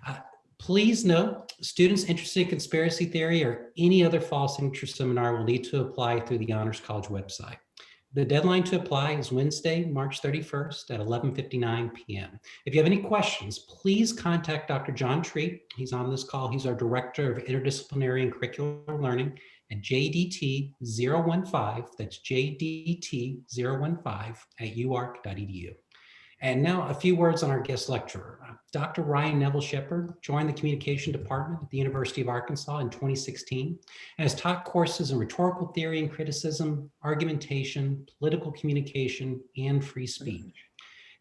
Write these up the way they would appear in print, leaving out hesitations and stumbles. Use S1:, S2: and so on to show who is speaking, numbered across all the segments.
S1: Uh, Please note, students interested in conspiracy theory or any other fall signature seminar will need to apply through the Honors College website. The deadline to apply is Wednesday, March 31st at 11:59 p.m. If you have any questions, please contact Dr. John Treat. He's on this call. He's our Director of Interdisciplinary and Curricular Learning at JDT015, that's JDT015 at uark.edu. And now a few words on our guest lecturer. Dr. Ryan Neville-Shepard joined the communication department at the University of Arkansas in 2016 and has taught courses in rhetorical theory and criticism, argumentation, political communication, and free speech.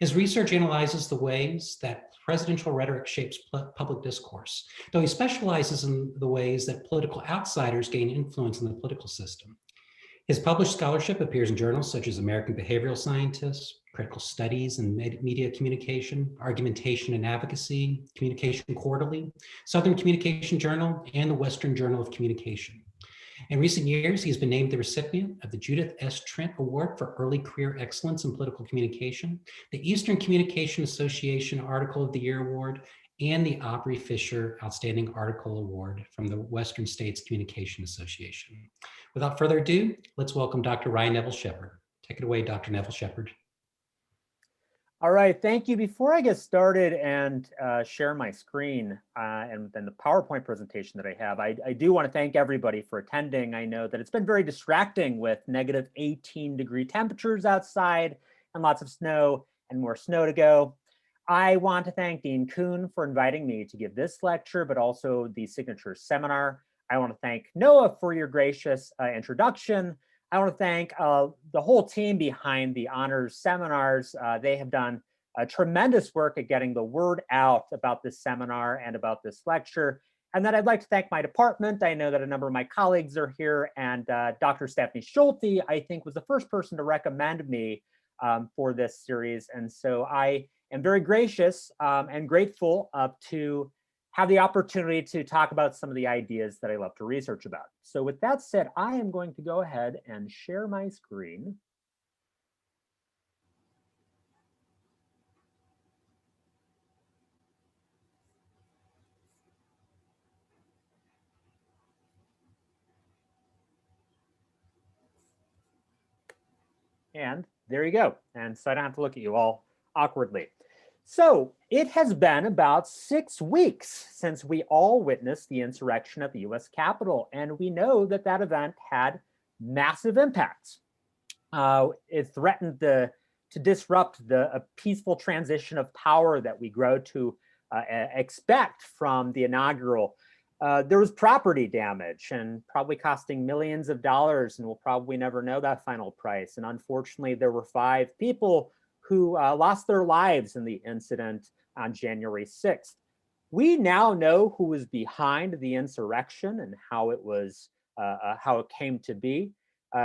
S1: His research analyzes the ways that presidential rhetoric shapes public discourse, though he specializes in the ways that political outsiders gain influence in the political system. His published scholarship appears in journals such as American Behavioral Scientists, Critical Studies and Media Communication, Argumentation and Advocacy, Communication Quarterly, Southern Communication Journal, and the Western Journal of Communication. In recent years, he has been named the recipient of the Judith S. Trent Award for Early Career Excellence in Political Communication, the Eastern Communication Association Article of the Year Award, and the Aubrey Fisher Outstanding Article Award from the Western States Communication Association. Without further ado, let's welcome Dr. Ryan Neville-Shepard. Take it away, Dr. Neville-Shepard.
S2: All right, thank you. Before I get started and share my screen and then the PowerPoint presentation that I have, I do want to thank everybody for attending. I know that it's been very distracting with negative 18-degree temperatures outside and lots of snow and more snow to go. I want to thank Dean Kuhn for inviting me to give this lecture, but also the signature seminar. I want to thank Noah for your gracious introduction. I want to thank the whole team behind the honors seminars. They have done tremendous work at getting the word out about this seminar and about this lecture. And then I'd like to thank my department. I know that a number of my colleagues are here, and Dr. Stephanie Schulte, I think, was the first person to recommend me for this series. And so I am very gracious and grateful to have the opportunity to talk about some of the ideas that I love to research about. So with that said, I am going to go ahead and share my screen. And there you go. And so I don't have to look at you all awkwardly. So it has been about 6 weeks since we all witnessed the insurrection at the US Capitol, and we know that that event had massive impacts. It threatened to disrupt the peaceful transition of power that we grow to expect from the inaugural. There was property damage and probably costing millions of dollars, and we'll probably never know that final price. And unfortunately, there were 5 people who lost their lives in the incident on January 6th. We now know who was behind the insurrection and how it came to be.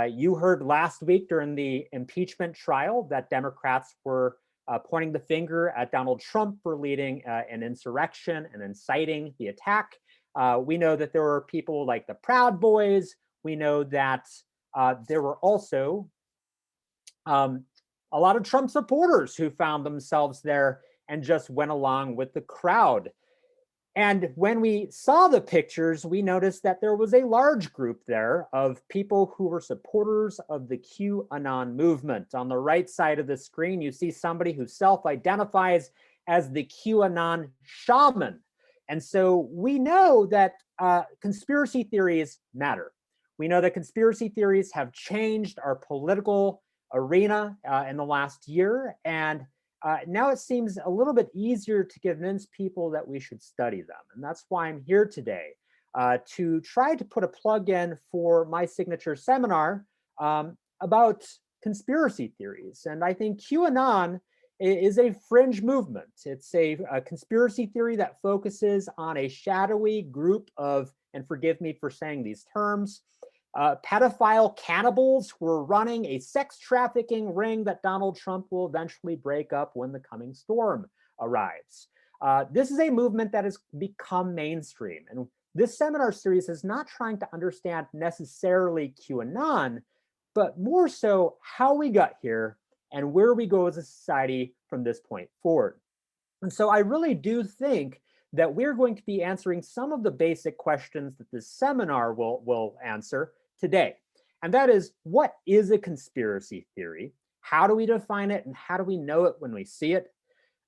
S2: You heard last week during the impeachment trial that Democrats were pointing the finger at Donald Trump for leading an insurrection and inciting the attack. We know that there were people like the Proud Boys. We know that there were also a lot of Trump supporters who found themselves there and just went along with the crowd. And when we saw the pictures, we noticed that there was a large group there of people who were supporters of the QAnon movement. On the right side of the screen, you see somebody who self-identifies as the QAnon shaman. And so we know that conspiracy theories matter. We know that conspiracy theories have changed our political arena in the last year, and now it seems a little bit easier to convince people that we should study them. And that's why I'm here today to try to put a plug in for my signature seminar about conspiracy theories. And I think QAnon is a fringe movement. It's a conspiracy theory that focuses on a shadowy group of, and forgive me for saying these terms, pedophile cannibals who are running a sex trafficking ring that Donald Trump will eventually break up when the coming storm arrives. This is a movement that has become mainstream. And this seminar series is not trying to understand necessarily QAnon, but more so how we got here and where we go as a society from this point forward. And so I really do think that we're going to be answering some of the basic questions that this seminar will answer today. And that is, what is a conspiracy theory? How do we define it, and how do we know it when we see it?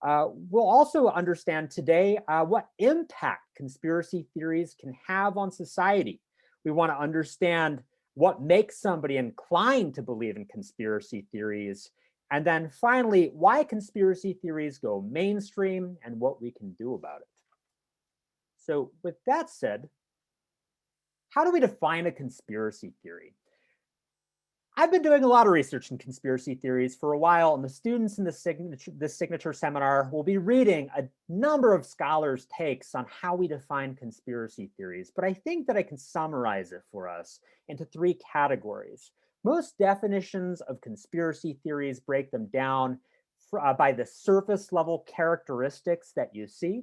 S2: We'll also understand today what impact conspiracy theories can have on society. We want to understand what makes somebody inclined to believe in conspiracy theories. And then finally, why conspiracy theories go mainstream and what we can do about it. So with that said, how do we define a conspiracy theory? I've been doing a lot of research in conspiracy theories for a while, and the students in this signature seminar will be reading a number of scholars' takes on how we define conspiracy theories. But I think that I can summarize it for us into three categories. Most definitions of conspiracy theories break them down by the surface level characteristics that you see.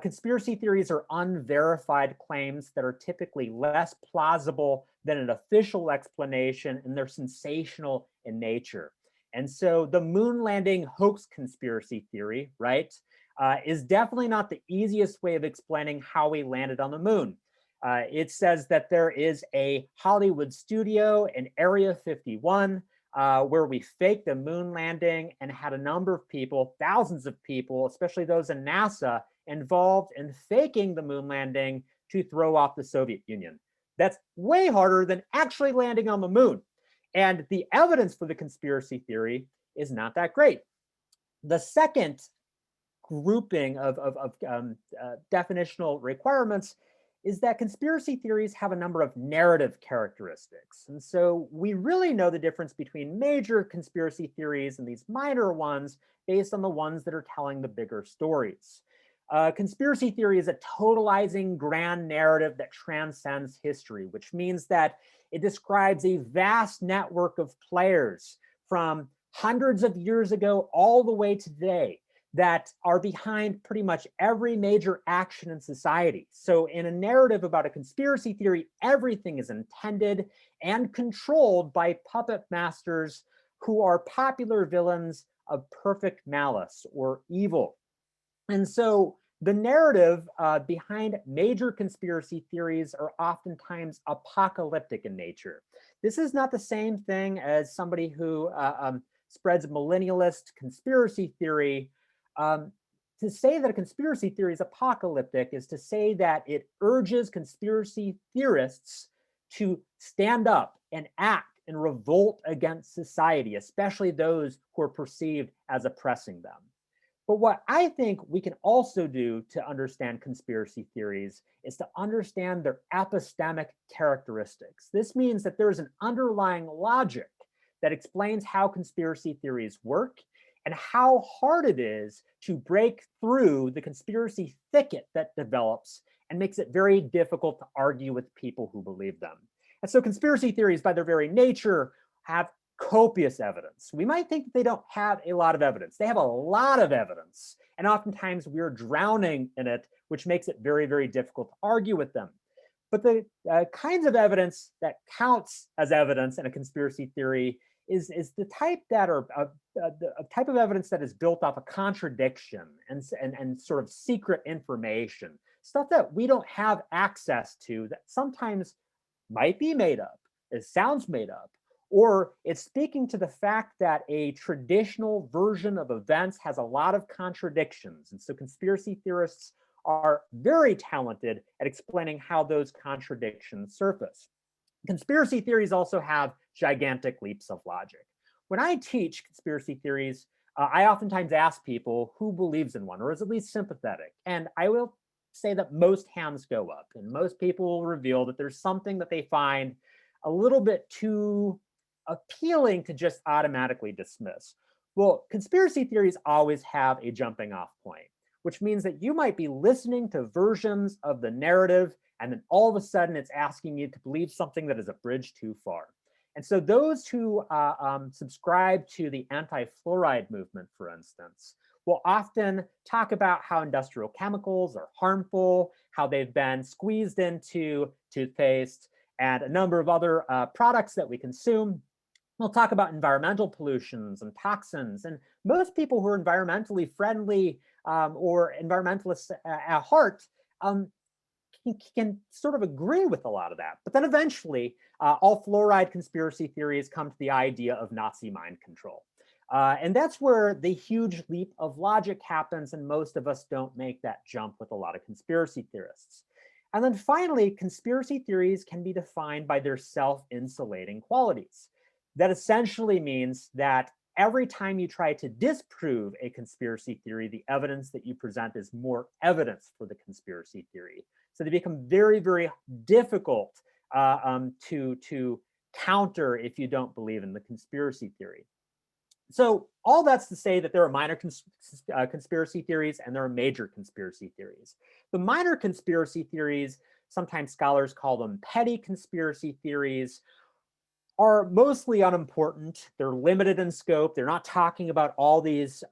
S2: Conspiracy theories are unverified claims that are typically less plausible than an official explanation, and they're sensational in nature. And so the moon landing hoax conspiracy theory, right, is definitely not the easiest way of explaining how we landed on the moon. It says that there is a Hollywood studio in Area 51 where we faked the moon landing and had a number of people, thousands of people, especially those in NASA, involved in faking the moon landing to throw off the Soviet Union. That's way harder than actually landing on the moon. And the evidence for the conspiracy theory is not that great. The second grouping of definitional requirements is that conspiracy theories have a number of narrative characteristics. And so we really know the difference between major conspiracy theories and these minor ones based on the ones that are telling the bigger stories. Conspiracy theory is a totalizing grand narrative that transcends history, which means that it describes a vast network of players from hundreds of years ago all the way to today that are behind pretty much every major action in society. So in a narrative about a conspiracy theory, everything is intended and controlled by puppet masters who are popular villains of perfect malice or evil. And so the narrative behind major conspiracy theories are oftentimes apocalyptic in nature. This is not the same thing as somebody who spreads millennialist conspiracy theory. To say that a conspiracy theory is apocalyptic is to say that it urges conspiracy theorists to stand up and act and revolt against society, especially those who are perceived as oppressing them. But what I think we can also do to understand conspiracy theories is to understand their epistemic characteristics. This means that there's an underlying logic that explains how conspiracy theories work and how hard it is to break through the conspiracy thicket that develops and makes it very difficult to argue with people who believe them. And so conspiracy theories, by their very nature, have copious evidence. We might think that they don't have a lot of evidence. They have a lot of evidence, and oftentimes we're drowning in it, which makes it very, very difficult to argue with them. But the kinds of evidence that counts as evidence in a conspiracy theory is the type that are the type of evidence that is built off a contradiction and sort of secret information, stuff that we don't have access to, that sometimes might be made up, it sounds made up, or it's speaking to the fact that a traditional version of events has a lot of contradictions. And so conspiracy theorists are very talented at explaining how those contradictions surface. Conspiracy theories also have gigantic leaps of logic. When I teach conspiracy theories, I oftentimes ask people who believes in one or is at least sympathetic. And I will say that most hands go up, and most people will reveal that there's something that they find a little bit too appealing to just automatically dismiss. Well, conspiracy theories always have a jumping off point, which means that you might be listening to versions of the narrative, and then all of a sudden it's asking you to believe something that is a bridge too far. And so those who subscribe to the anti-fluoride movement, for instance, will often talk about how industrial chemicals are harmful, how they've been squeezed into toothpaste and a number of other products that we consume. We'll talk about environmental pollutions and toxins. And most people who are environmentally friendly or environmentalists at heart can sort of agree with a lot of that. But then eventually, all fluoride conspiracy theories come to the idea of Nazi mind control. And that's where the huge leap of logic happens, and most of us don't make that jump with a lot of conspiracy theorists. And then finally, conspiracy theories can be defined by their self-insulating qualities. That essentially means that every time you try to disprove a conspiracy theory, the evidence that you present is more evidence for the conspiracy theory. So they become very, very difficult to counter if you don't believe in the conspiracy theory. So all that's to say that there are minor conspiracy theories and there are major conspiracy theories. The minor conspiracy theories, sometimes scholars call them petty conspiracy theories, are mostly unimportant. They're limited in scope. They're not talking about all these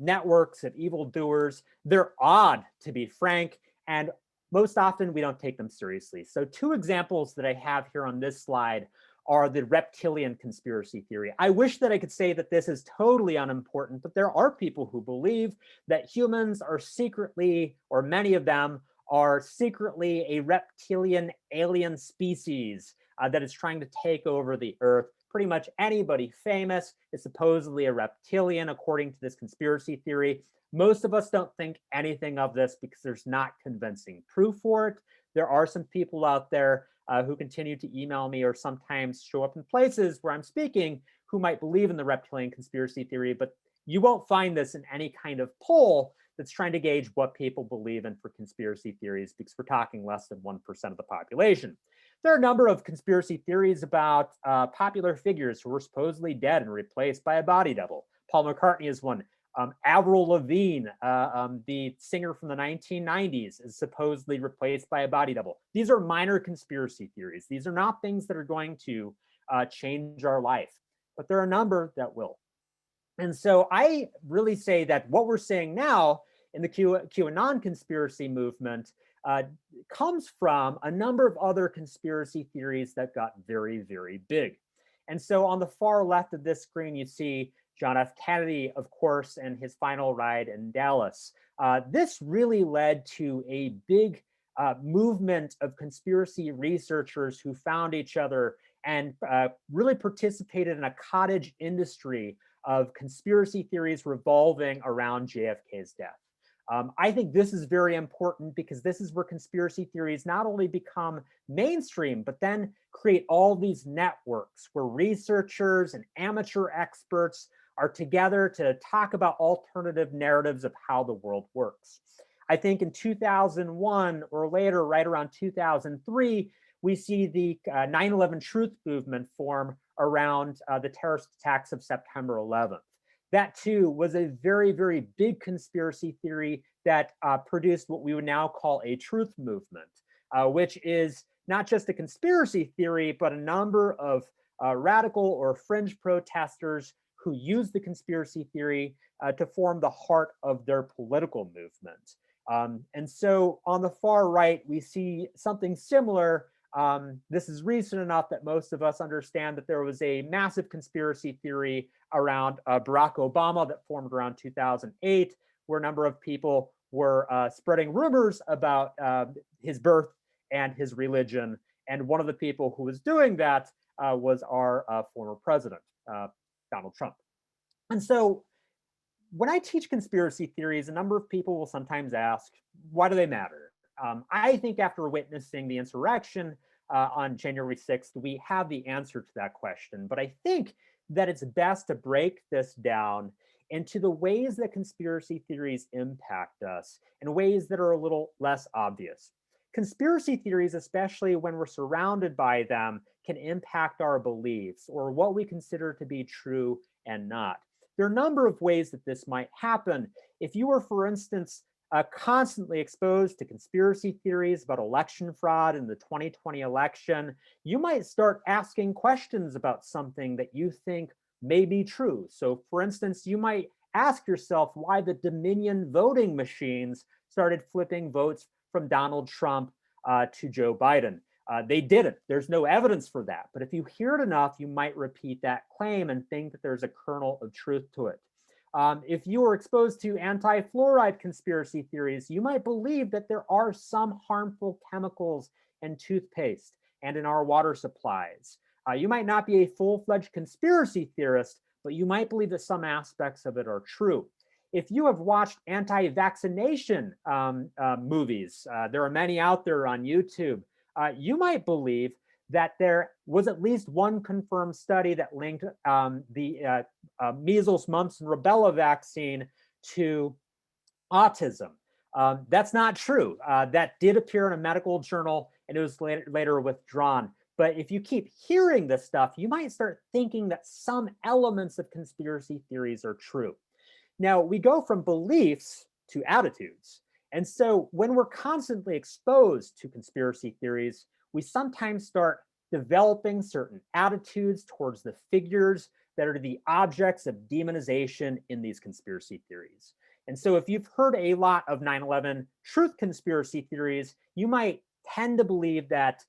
S2: networks of evildoers. They're odd, to be frank, and most often we don't take them seriously. So two examples that I have here on this slide are the reptilian conspiracy theory. I wish that I could say that this is totally unimportant, but there are people who believe that humans are secretly, or many of them are secretly, a reptilian alien species that is trying to take over the earth. Pretty much anybody famous is supposedly a reptilian, according to this conspiracy theory. Most of us don't think anything of this because there's not convincing proof for it. There are some people out there who continue to email me or sometimes show up in places where I'm speaking who might believe in the reptilian conspiracy theory, but you won't find this in any kind of poll that's trying to gauge what people believe in for conspiracy theories, because we're talking less than 1% of the population. There are a number of conspiracy theories about popular figures who were supposedly dead and replaced by a body double. Paul McCartney is one. Avril Lavigne, the singer from the 1990s, is supposedly replaced by a body double. These are minor conspiracy theories. These are not things that are going to change our life, but there are a number that will. And so I really say that what we're seeing now in the QAnon conspiracy movement comes from a number of other conspiracy theories that got very, very big. And so on the far left of this screen, you see John F. Kennedy, of course, and his final ride in Dallas. This really led to a big movement of conspiracy researchers who found each other and really participated in a cottage industry of conspiracy theories revolving around JFK's death. I think this is very important because this is where conspiracy theories not only become mainstream, but then create all these networks where researchers and amateur experts are together to talk about alternative narratives of how the world works. I think in 2001 or later, right around 2003, we see the 9/11 truth movement form around the terrorist attacks of September 11th. That too was a very, very big conspiracy theory that produced what we would now call a truth movement, which is not just a conspiracy theory, but a number of radical or fringe protesters who use the conspiracy theory to form the heart of their political movement. And so on the far right, we see something similar. This is recent enough that most of us understand that there was a massive conspiracy theory around Barack Obama that formed around 2008, where a number of people were spreading rumors about his birth and his religion. And one of the people who was doing that was our former president, Donald Trump. And so when I teach conspiracy theories, a number of people will sometimes ask, why do they matter? I think after witnessing the insurrection on January 6th, we have the answer to that question. But I think that it's best to break this down into the ways that conspiracy theories impact us in ways that are a little less obvious. Conspiracy theories, especially when we're surrounded by them, can impact our beliefs or what we consider to be true and not. There are a number of ways that this might happen. If you were, for instance, constantly exposed to conspiracy theories about election fraud in the 2020 election, you might start asking questions about something that you think may be true. So for instance, you might ask yourself why the Dominion voting machines started flipping votes from Donald Trump to Joe Biden. They didn't. There's no evidence for that. But if you hear it enough, you might repeat that claim and think that there's a kernel of truth to it. If you were exposed to anti-fluoride conspiracy theories, you might believe that there are some harmful chemicals in toothpaste and in our water supplies. You might not be a full-fledged conspiracy theorist, but you might believe that some aspects of it are true. If you have watched anti-vaccination movies, there are many out there on YouTube, you might believe that there was at least one confirmed study that linked the measles, mumps, and rubella vaccine to autism. That's not true. That did appear in a medical journal, and it was later withdrawn. But if you keep hearing this stuff, you might start thinking that some elements of conspiracy theories are true. Now, we go from beliefs to attitudes. And so when we're constantly exposed to conspiracy theories, we sometimes start developing certain attitudes towards the figures that are the objects of demonization in these conspiracy theories. And so if you've heard a lot of 9/11 truth conspiracy theories, you might tend to believe that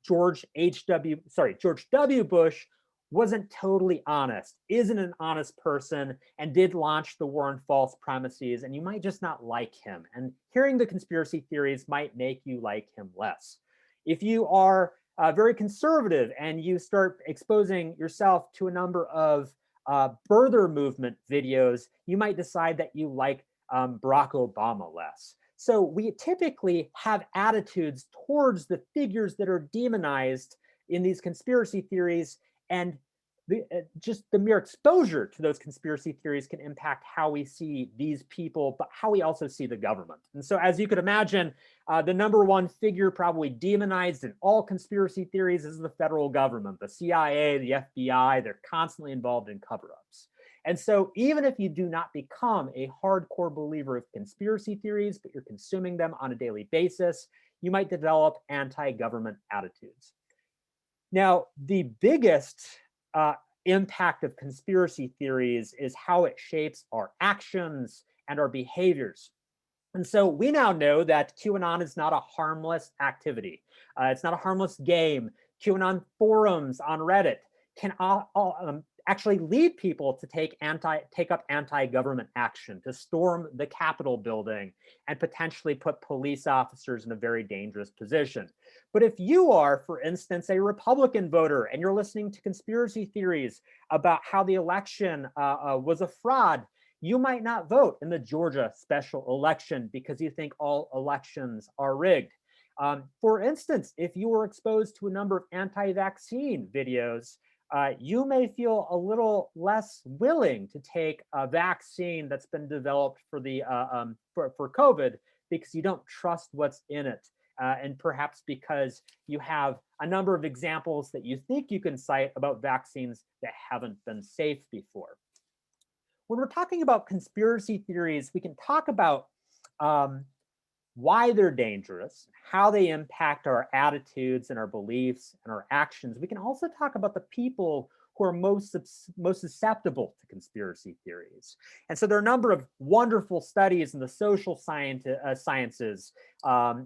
S2: George W. Bush wasn't totally honest, isn't an honest person, and did launch the war on false premises, and you might just not like him. And hearing the conspiracy theories might make you like him less. If you are very conservative and you start exposing yourself to a number of birther movement videos, you might decide that you like Barack Obama less. So we typically have attitudes towards the figures that are demonized in these conspiracy theories, and just the mere exposure to those conspiracy theories can impact how we see these people, but how we also see the government. And so, as you could imagine, the number one figure probably demonized in all conspiracy theories is the federal government, the CIA, the FBI. They're constantly involved in cover-ups. And so even if you do not become a hardcore believer of conspiracy theories, but you're consuming them on a daily basis, you might develop anti-government attitudes. Now, the biggest impact of conspiracy theories is how it shapes our actions and our behaviors. And so we now know that QAnon is not a harmless activity. It's not a harmless game. QAnon forums on Reddit can actually lead people to take up anti-government action, to storm the Capitol building and potentially put police officers in a very dangerous position. But if you are, for instance, a Republican voter and you're listening to conspiracy theories about how the election was a fraud, you might not vote in the Georgia special election because you think all elections are rigged. For instance, if you were exposed to a number of anti-vaccine videos, you may feel a little less willing to take a vaccine that's been developed for for COVID because you don't trust what's in it, and perhaps because you have a number of examples that you think you can cite about vaccines that haven't been safe before. When we're talking about conspiracy theories, we can talk about why they're dangerous, how they impact our attitudes and our beliefs and our actions. We can also talk about the people who are most susceptible to conspiracy theories. And so there are a number of wonderful studies in the social sciences,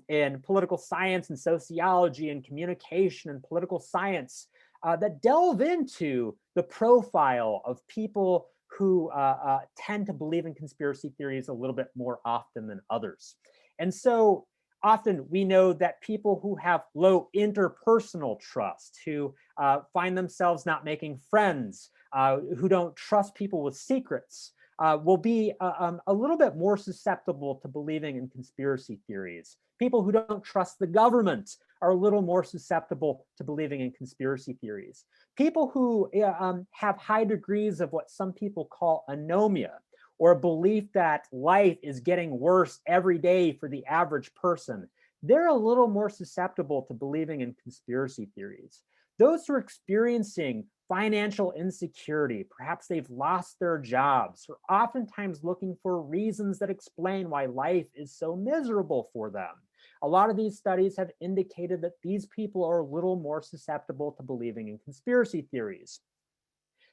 S2: in political science and sociology and communication and political science that delve into the profile of people who tend to believe in conspiracy theories a little bit more often than others. And so often we know that people who have low interpersonal trust, who find themselves not making friends, who don't trust people with secrets, will be a little bit more susceptible to believing in conspiracy theories. People who don't trust the government are a little more susceptible to believing in conspiracy theories. People who have high degrees of what some people call anomia, or a belief that life is getting worse every day for the average person, they're a little more susceptible to believing in conspiracy theories. Those who are experiencing financial insecurity, perhaps they've lost their jobs, are oftentimes looking for reasons that explain why life is so miserable for them. A lot of these studies have indicated that these people are a little more susceptible to believing in conspiracy theories.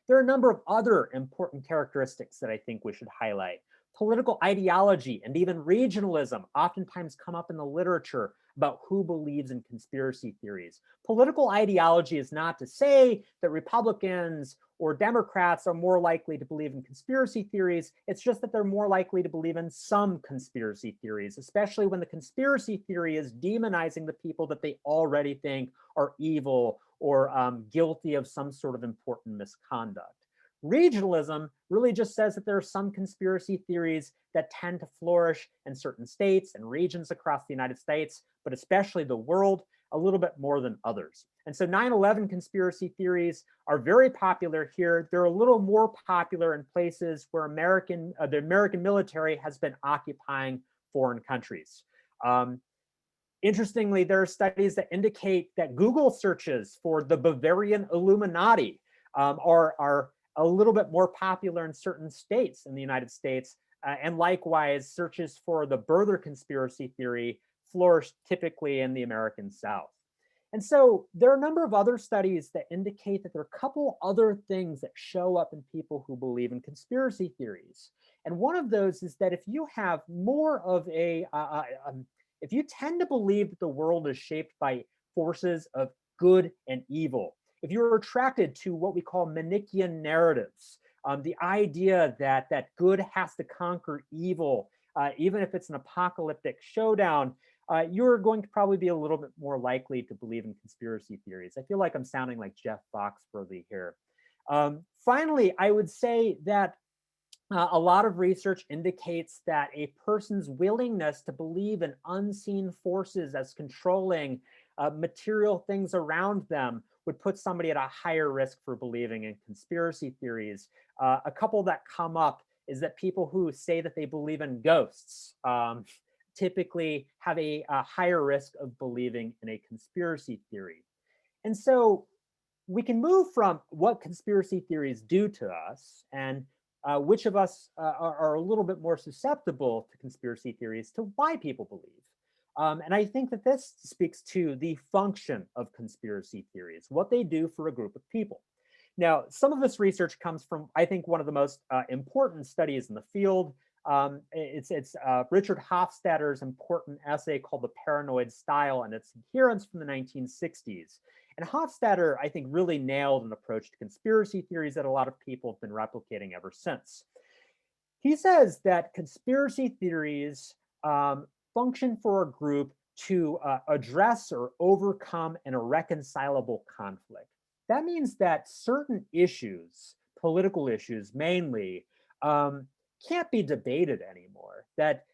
S2: There are a number of other important characteristics that I think we should highlight. Political ideology and even regionalism oftentimes come up in the literature about who believes in conspiracy theories. Political ideology is not to say that Republicans or Democrats are more likely to believe in conspiracy theories. It's just that they're more likely to believe in some conspiracy theories, especially when the conspiracy theory is demonizing the people that they already think are evil or guilty of some sort of important misconduct. Regionalism really just says that there are some conspiracy theories that tend to flourish in certain states and regions across the United States, but especially the world, a little bit more than others. And so 9/11 conspiracy theories are very popular here. They're a little more popular in places where the American military has been occupying foreign countries. Interestingly, there are studies that indicate that Google searches for the Bavarian Illuminati are a little bit more popular in certain states in the United States. And likewise, searches for the birther conspiracy theory flourish typically in the American South. And so there are a number of other studies that indicate that there are a couple other things that show up in people who believe in conspiracy theories. And one of those is that if you have more of if you tend to believe that the world is shaped by forces of good and evil, if you're attracted to what we call Manichaean narratives, the idea that good has to conquer evil, even if it's an apocalyptic showdown, you're going to probably be a little bit more likely to believe in conspiracy theories. I feel like I'm sounding like Jeff Foxworthy here. Finally, I would say that a lot of research indicates that a person's willingness to believe in unseen forces as controlling material things around them would put somebody at a higher risk for believing in conspiracy theories. A couple that come up is that people who say that they believe in ghosts typically have a higher risk of believing in a conspiracy theory. And so we can move from what conspiracy theories do to us and which of us are a little bit more susceptible to conspiracy theories to why people believe. And I think that this speaks to the function of conspiracy theories, what they do for a group of people. Now, some of this research comes from, I think, one of the most important studies in the field. It's Richard Hofstadter's important essay called The Paranoid Style and its adherence from the 1960s. And Hofstadter, I think, really nailed an approach to conspiracy theories that a lot of people have been replicating ever since. He says that conspiracy theories function for a group to address or overcome an irreconcilable conflict. That means that certain issues, political issues mainly, can't be debated anymore, that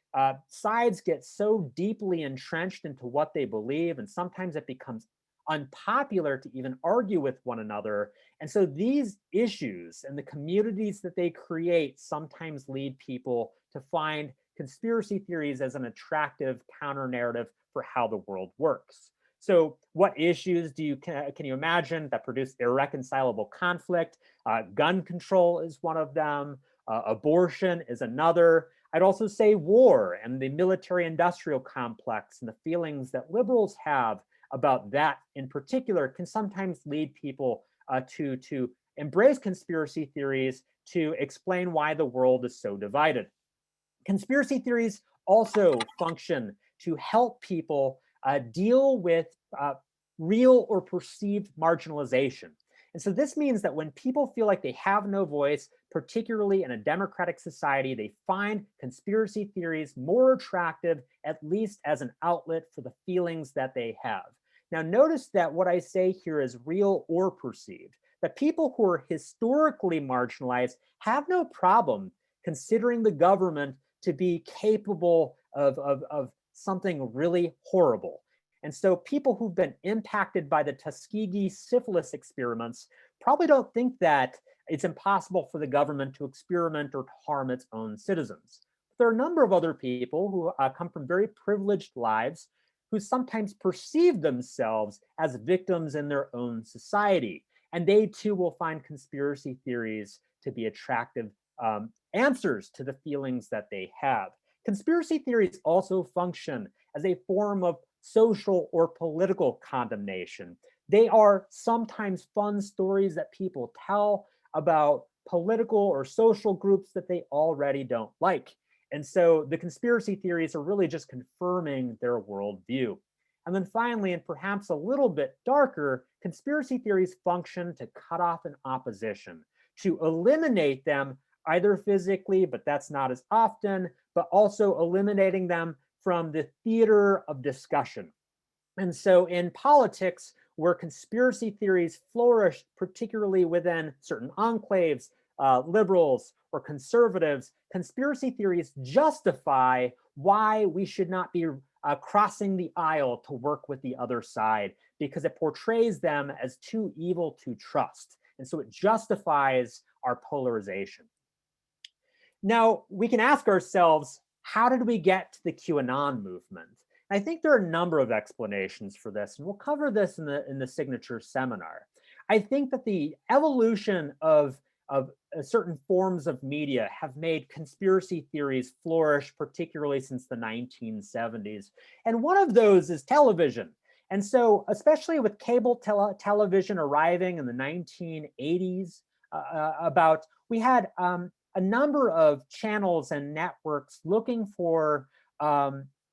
S2: sides get so deeply entrenched into what they believe, and sometimes it becomes unpopular to even argue with one another. And so these issues and the communities that they create sometimes lead people to find conspiracy theories as an attractive counter narrative for how the world works. So what issues can you imagine that produce irreconcilable conflict? Gun control is one of them. Abortion is another. I'd also say war and the military industrial complex and the feelings that liberals have about that in particular can sometimes lead people to embrace conspiracy theories to explain why the world is so divided. Conspiracy theories also function to help people deal with real or perceived marginalization. And so this means that when people feel like they have no voice, particularly in a democratic society, they find conspiracy theories more attractive, at least as an outlet for the feelings that they have. Now, notice that what I say here is real or perceived. That people who are historically marginalized have no problem considering the government to be capable of something really horrible. And so people who've been impacted by the Tuskegee syphilis experiments probably don't think that it's impossible for the government to experiment or harm its own citizens. But there are a number of other people who come from very privileged lives who sometimes perceive themselves as victims in their own society. And they too will find conspiracy theories to be attractive answers to the feelings that they have. Conspiracy theories also function as a form of social or political condemnation. They are sometimes fun stories that people tell about political or social groups that they already don't like. And so the conspiracy theories are really just confirming their worldview. And then finally, and perhaps a little bit darker, conspiracy theories function to cut off an opposition, to eliminate them either physically, but that's not as often, but also eliminating them from the theater of discussion. And so in politics, where conspiracy theories flourish, particularly within certain enclaves, liberals or conservatives, conspiracy theories justify why we should not be crossing the aisle to work with the other side, because it portrays them as too evil to trust. And so it justifies our polarization. Now, we can ask ourselves, how did we get to the QAnon movement? I think there are a number of explanations for this, and we'll cover this in the signature seminar. I think that the evolution of certain forms of media have made conspiracy theories flourish, particularly since the 1970s. And one of those is television. And so, especially with cable television arriving in the 1980s, we had a number of channels and networks looking for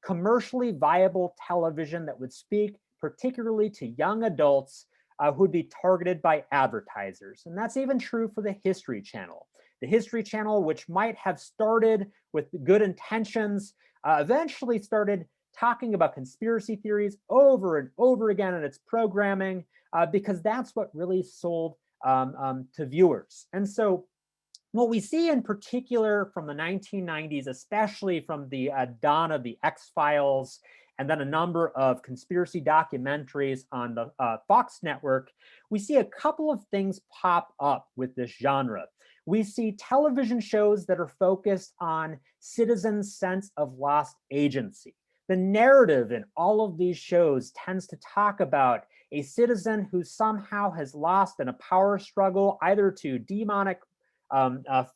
S2: commercially viable television that would speak particularly to young adults who would be targeted by advertisers. And that's even true for the History Channel. The History Channel, which might have started with good intentions, eventually started talking about conspiracy theories over and over again in its programming, because that's what really sold to viewers. And so what we see in particular from the 1990s, especially from the dawn of the X-Files, and then a number of conspiracy documentaries on the Fox network, we see a couple of things pop up with this genre. We see television shows that are focused on citizens' sense of lost agency. The narrative in all of these shows tends to talk about a citizen who somehow has lost in a power struggle, either to demonic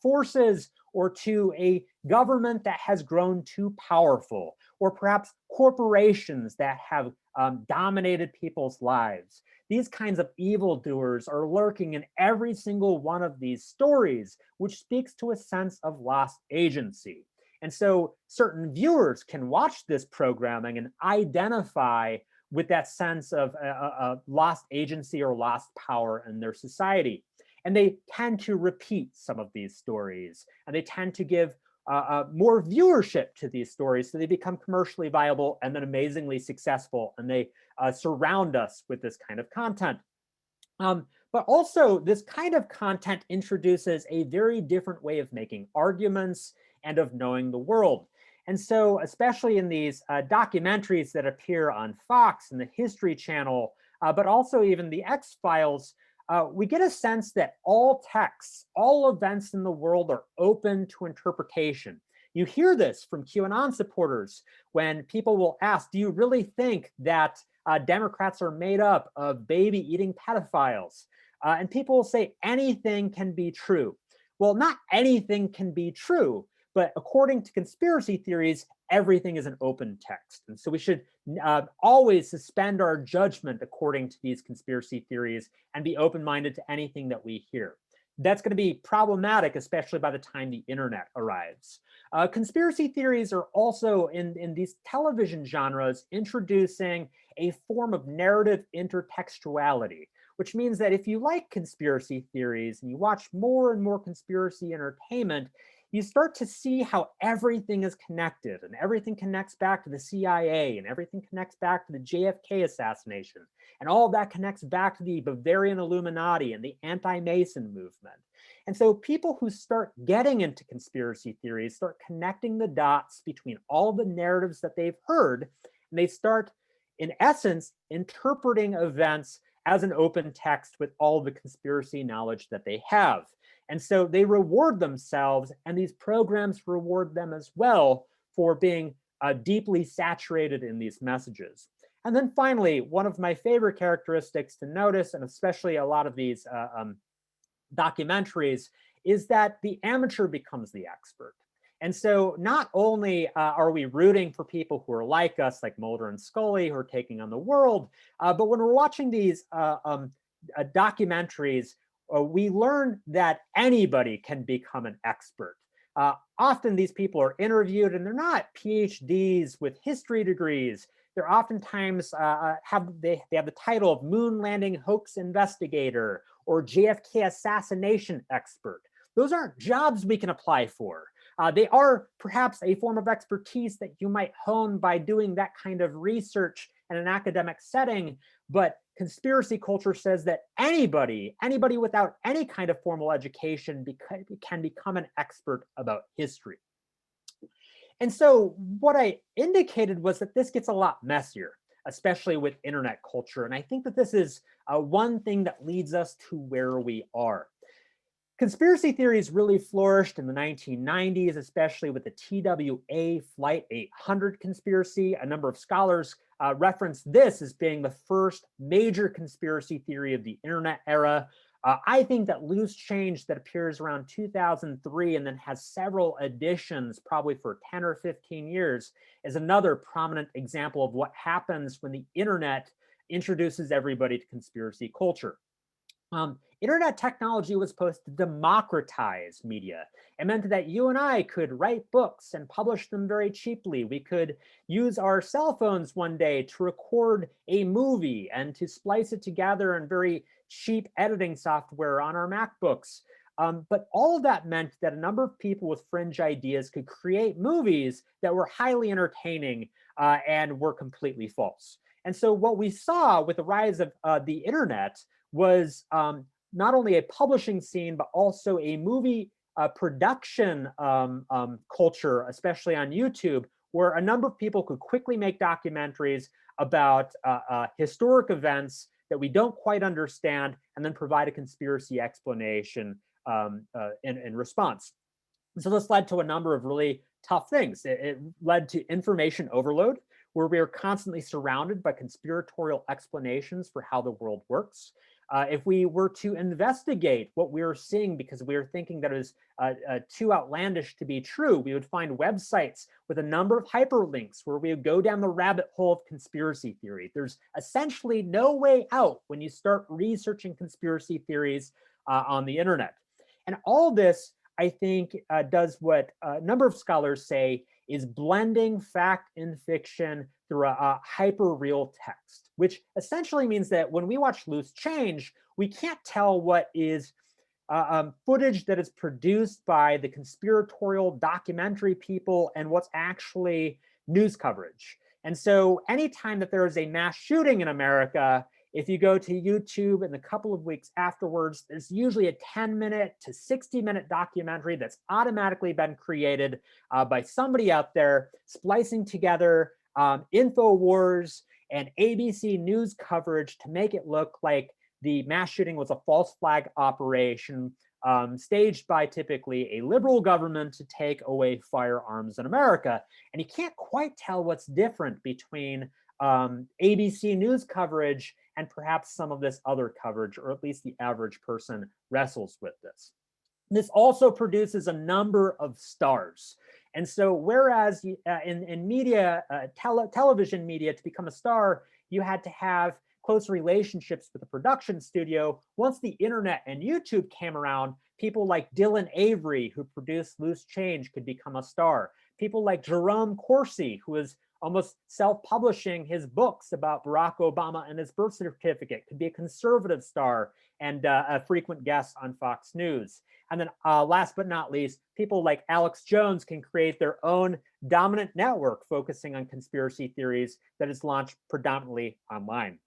S2: forces or to a government that has grown too powerful, or perhaps corporations that have dominated people's lives. These kinds of evildoers are lurking in every single one of these stories, which speaks to a sense of lost agency. And so certain viewers can watch this programming and identify with that sense of lost agency or lost power in their society. And they tend to repeat some of these stories, and they tend to give more viewership to these stories, so they become commercially viable and then amazingly successful, and they surround us with this kind of content. But also, this kind of content introduces a very different way of making arguments and of knowing the world. And so, especially in these documentaries that appear on Fox and the History Channel, but also even the X-Files, we get a sense that all texts, all events in the world are open to interpretation. You hear this from QAnon supporters when people will ask, do you really think that Democrats are made up of baby-eating pedophiles? And people will say anything can be true. Well, not anything can be true, but according to conspiracy theories, everything is an open text. And so we should always suspend our judgment according to these conspiracy theories and be open-minded to anything that we hear. That's going to be problematic, especially by the time the internet arrives. Conspiracy theories are also in these television genres introducing a form of narrative intertextuality, which means that if you like conspiracy theories and you watch more and more conspiracy entertainment, you start to see how everything is connected, and everything connects back to the CIA, and everything connects back to the JFK assassination, and all of that connects back to the Bavarian Illuminati and the anti-Mason movement. And so people who start getting into conspiracy theories start connecting the dots between all the narratives that they've heard, and they start, in essence, interpreting events as an open text with all the conspiracy knowledge that they have. And so they reward themselves, and these programs reward them as well for being deeply saturated in these messages. And then finally, one of my favorite characteristics to notice, and especially a lot of these documentaries, is that the amateur becomes the expert. And so not only are we rooting for people who are like us, like Mulder and Scully, who are taking on the world, but when we're watching these documentaries, we learn that anybody can become an expert. Often these people are interviewed and they're not PhDs with history degrees. They're oftentimes have the title of moon landing hoax investigator or JFK assassination expert. Those aren't jobs we can apply for. They are perhaps a form of expertise that you might hone by doing that kind of research in an academic setting, but conspiracy culture says that anybody without any kind of formal education can become an expert about history. And so what I indicated was that this gets a lot messier, especially with internet culture. And I think that this is one thing that leads us to where we are. Conspiracy theories really flourished in the 1990s, especially with the TWA Flight 800 conspiracy. A number of scholars reference this as being the first major conspiracy theory of the internet era. I think that Loose Change, that appears around 2003 and then has several editions, probably for 10 or 15 years, is another prominent example of what happens when the internet introduces everybody to conspiracy culture. Internet technology was supposed to democratize media. It meant that you and I could write books and publish them very cheaply. We could use our cell phones one day to record a movie and to splice it together in very cheap editing software on our MacBooks. But all of that meant that a number of people with fringe ideas could create movies that were highly entertaining and were completely false. And so what we saw with the rise of the internet was not only a publishing scene, but also a movie production culture, especially on YouTube, where a number of people could quickly make documentaries about historic events that we don't quite understand, and then provide a conspiracy explanation in response. So this led to a number of really tough things. It led to information overload, where we are constantly surrounded by conspiratorial explanations for how the world works. If we were to investigate what we were seeing because we were thinking that it was too outlandish to be true, we would find websites with a number of hyperlinks where we would go down the rabbit hole of conspiracy theory. There's essentially no way out when you start researching conspiracy theories on the internet. And all this, I think, does what a number of scholars say is blending fact and fiction through a hyper-real text, which essentially means that when we watch Loose Change, we can't tell what is footage that is produced by the conspiratorial documentary people and what's actually news coverage. And so anytime that there is a mass shooting in America, if you go to YouTube in a couple of weeks afterwards, there's usually a 10-minute to 60-minute documentary that's automatically been created by somebody out there, splicing together InfoWars and ABC News coverage to make it look like the mass shooting was a false flag operation staged by typically a liberal government to take away firearms in America. And you can't quite tell what's different between ABC News coverage and perhaps some of this other coverage, or at least the average person wrestles with this. This also produces a number of stars. And so whereas in media, television media, to become a star, you had to have close relationships with the production studio. Once the internet and YouTube came around, people like Dylan Avery, who produced Loose Change, could become a star. People like Jerome Corsi, who is almost self-publishing his books about Barack Obama and his birth certificate, could be a conservative star and a frequent guest on Fox News. And then last but not least, people like Alex Jones can create their own dominant network focusing on conspiracy theories that is launched predominantly online.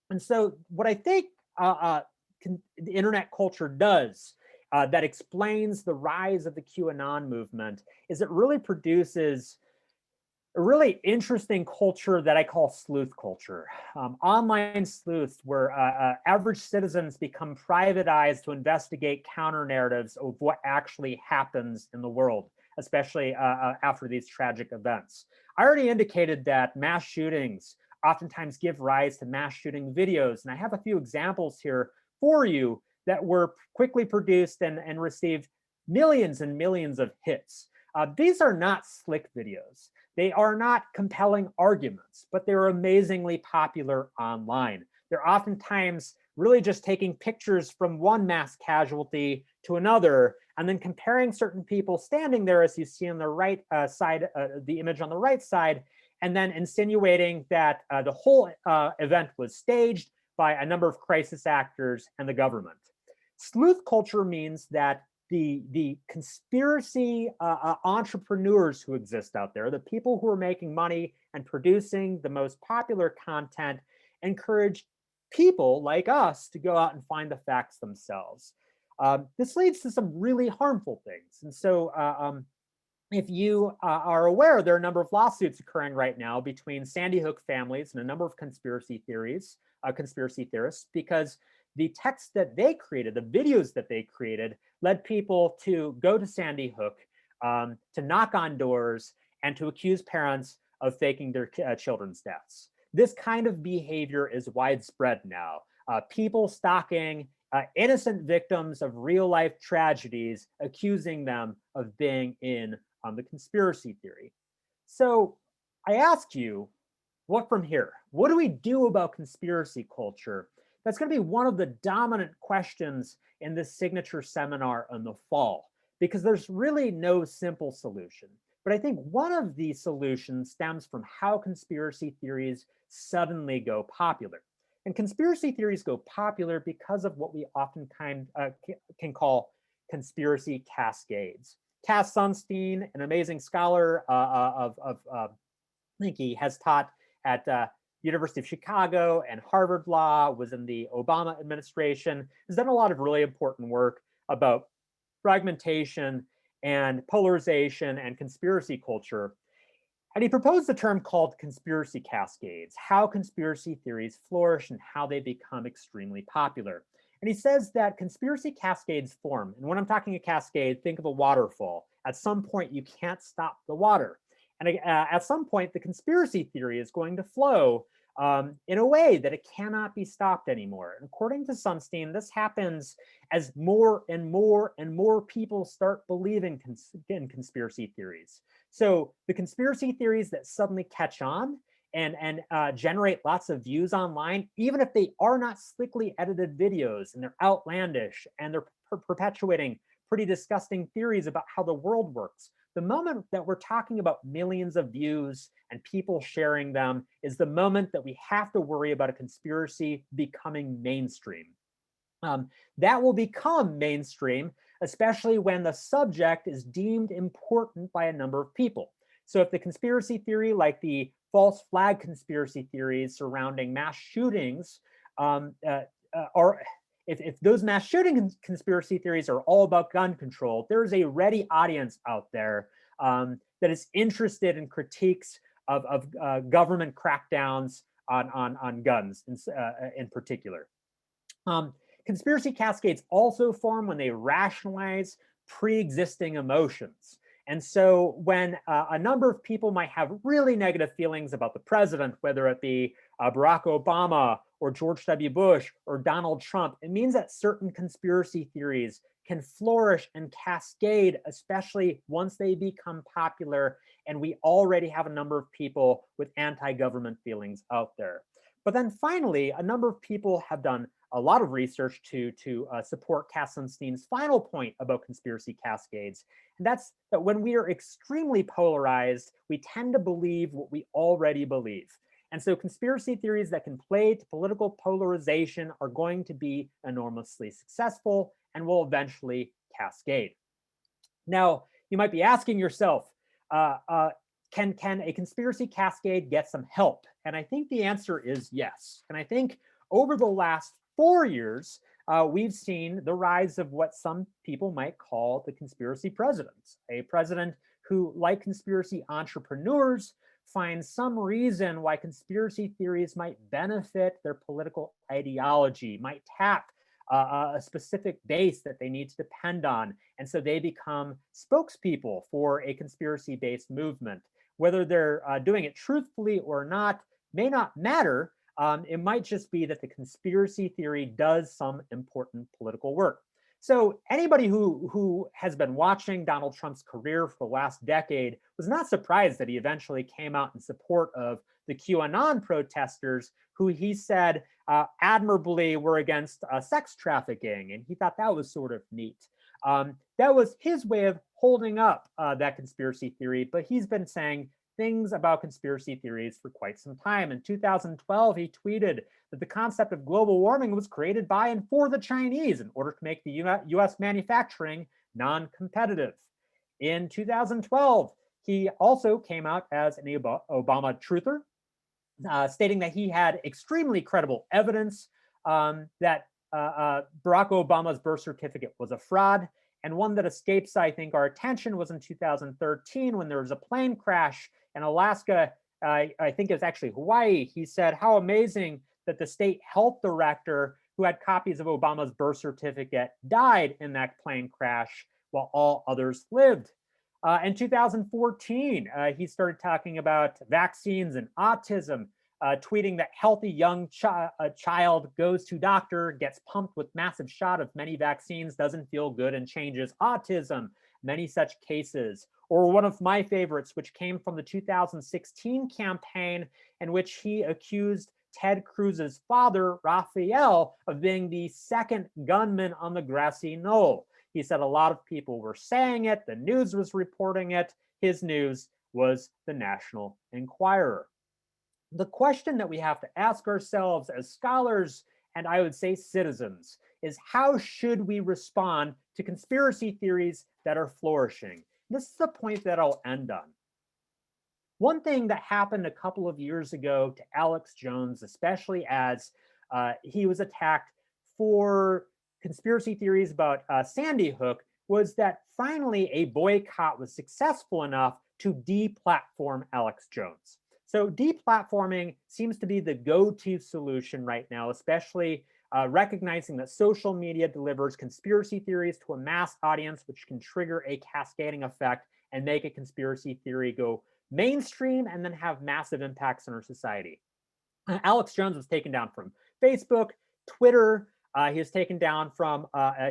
S2: And so what I think the internet culture does that explains the rise of the QAnon movement is it really produces a really interesting culture that I call sleuth culture. Online sleuths, where average citizens become privatized to investigate counter narratives of what actually happens in the world, especially after these tragic events. I already indicated that mass shootings oftentimes give rise to mass shooting videos, and I have a few examples here for you that were quickly produced and received millions and millions of hits. These are not slick videos. They are not compelling arguments, but they're amazingly popular online. They're oftentimes really just taking pictures from one mass casualty to another and then comparing certain people standing there, as you see on the right side, the image on the right side, and then insinuating that the whole event was staged by a number of crisis actors and the government. Sleuth culture means that the conspiracy entrepreneurs who exist out there, the people who are making money and producing the most popular content, encourage people like us to go out and find the facts themselves. This leads to some really harmful things. And so if you are aware, there are a number of lawsuits occurring right now between Sandy Hook families and a number of conspiracy theorists, because the text that they created, the videos that they created, led people to go to Sandy Hook, to knock on doors, and to accuse parents of faking their children's deaths. This kind of behavior is widespread now. People stalking innocent victims of real life tragedies, accusing them of being in the conspiracy theory. So I asked you, what from here? What do we do about conspiracy culture? That's going to be one of the dominant questions in this signature seminar in the fall, because there's really no simple solution. But I think one of the solutions stems from how conspiracy theories suddenly go popular. And conspiracy theories go popular because of what we often can call conspiracy cascades. Cass Sunstein, an amazing scholar I think he has taught at University of Chicago and Harvard Law, was in the Obama administration, has done a lot of really important work about fragmentation and polarization and conspiracy culture. And he proposed a term called conspiracy cascades, how conspiracy theories flourish and how they become extremely popular. And he says that conspiracy cascades form. And when I'm talking a cascade, think of a waterfall. At some point, you can't stop the water. And at some point, the conspiracy theory is going to flow in a way that it cannot be stopped anymore. And according to Sunstein, this happens as more and more and more people start believing in conspiracy theories. So the conspiracy theories that suddenly catch on and generate lots of views online, even if they are not slickly edited videos and they're outlandish and they're perpetuating pretty disgusting theories about how the world works, the moment that we're talking about millions of views and people sharing them is the moment that we have to worry about a conspiracy becoming mainstream. That will become mainstream, especially when the subject is deemed important by a number of people. So if the conspiracy theory, like the false flag conspiracy theories surrounding mass shootings, if those mass shooting conspiracy theories are all about gun control, there's a ready audience out there that is interested in critiques of government crackdowns on guns in particular. Conspiracy cascades also form when they rationalize pre-existing emotions. And so when a number of people might have really negative feelings about the president, whether it be Barack Obama or George W. Bush or Donald Trump, it means that certain conspiracy theories can flourish and cascade, especially once they become popular. And we already have a number of people with anti-government feelings out there. But then finally, a number of people have done a lot of research to support Cass Sunstein's final point about conspiracy cascades. And that's that when we are extremely polarized, we tend to believe what we already believe. And so conspiracy theories that can play to political polarization are going to be enormously successful and will eventually cascade. Now, you might be asking yourself, can a conspiracy cascade get some help? And I think the answer is yes. And I think over the last 4 years, we've seen the rise of what some people might call the conspiracy president, a president who, like conspiracy entrepreneurs, finds some reason why conspiracy theories might benefit their political ideology, might tap a specific base that they need to depend on. And so they become spokespeople for a conspiracy-based movement. Whether they're doing it truthfully or not may not matter. It might just be that the conspiracy theory does some important political work. So anybody who has been watching Donald Trump's career for the last decade was not surprised that he eventually came out in support of the QAnon protesters, who he said admirably were against sex trafficking. And he thought that was sort of neat. that was his way of holding up that conspiracy theory, but he's been saying things about conspiracy theories for quite some time. In 2012, he tweeted that the concept of global warming was created by and for the Chinese in order to make the US manufacturing non-competitive. In 2012, he also came out as an Obama truther, stating that he had extremely credible evidence that Barack Obama's birth certificate was a fraud. And one that escapes, I think, our attention was in 2013 when there was a plane crash in Alaska. I think it was actually Hawaii. He said how amazing that the state health director who had copies of Obama's birth certificate died in that plane crash while all others lived. In 2014, he started talking about vaccines and autism, tweeting that healthy young child goes to doctor, gets pumped with massive shot of many vaccines, doesn't feel good, and changes autism. Many such cases. Or one of my favorites, which came from the 2016 campaign, in which he accused Ted Cruz's father, Raphael, of being the second gunman on the grassy knoll. He said a lot of people were saying it, the news was reporting it. His news was the National Enquirer. The question that we have to ask ourselves as scholars, and I would say citizens, is how should we respond to conspiracy theories that are flourishing? This is the point that I'll end on. One thing that happened a couple of years ago to Alex Jones, especially as he was attacked for conspiracy theories about Sandy Hook, was that finally a boycott was successful enough to deplatform Alex Jones. So deplatforming seems to be the go-to solution right now, especially recognizing that social media delivers conspiracy theories to a mass audience, which can trigger a cascading effect and make a conspiracy theory go mainstream and then have massive impacts on our society. Alex Jones was taken down from Facebook, Twitter. He was taken down from,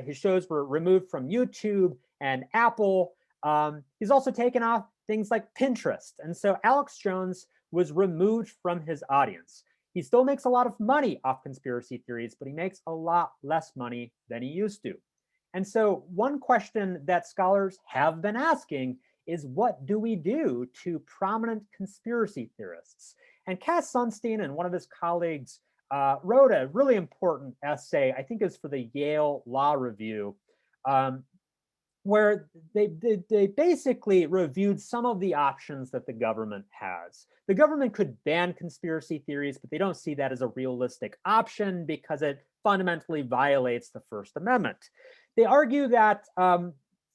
S2: his shows were removed from YouTube and Apple. He's also taken off things like Pinterest. And so Alex Jones was removed from his audience. He still makes a lot of money off conspiracy theories, but he makes a lot less money than he used to. And so one question that scholars have been asking is, what do we do to prominent conspiracy theorists? And Cass Sunstein and one of his colleagues wrote a really important essay, I think it was for the Yale Law Review, where they basically reviewed some of the options that the government has. The government could ban conspiracy theories, but they don't see that as a realistic option because it fundamentally violates the First Amendment. They argue that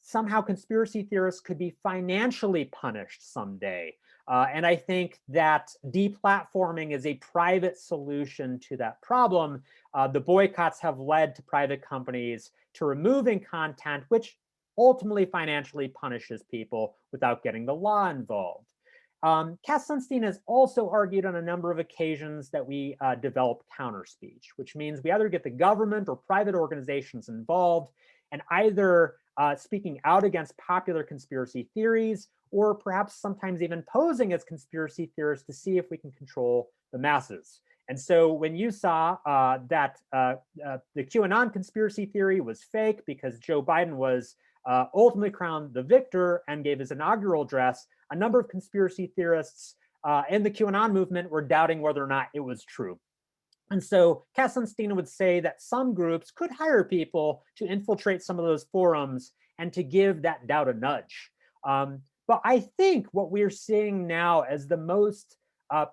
S2: somehow conspiracy theorists could be financially punished someday. And I think that deplatforming is a private solution to that problem. The boycotts have led to private companies to removing content, which ultimately financially punishes people without getting the law involved. Cass Sunstein has also argued on a number of occasions that we develop counterspeech, which means we either get the government or private organizations involved and either speaking out against popular conspiracy theories, or perhaps sometimes even posing as conspiracy theorists to see if we can control the masses. And so when you saw that the QAnon conspiracy theory was fake because Joe Biden was ultimately crowned the victor and gave his inaugural address, a number of conspiracy theorists in the QAnon movement were doubting whether or not it was true. And so Cass Sunstein would say that some groups could hire people to infiltrate some of those forums and to give that doubt a nudge. But I think what we're seeing now as the most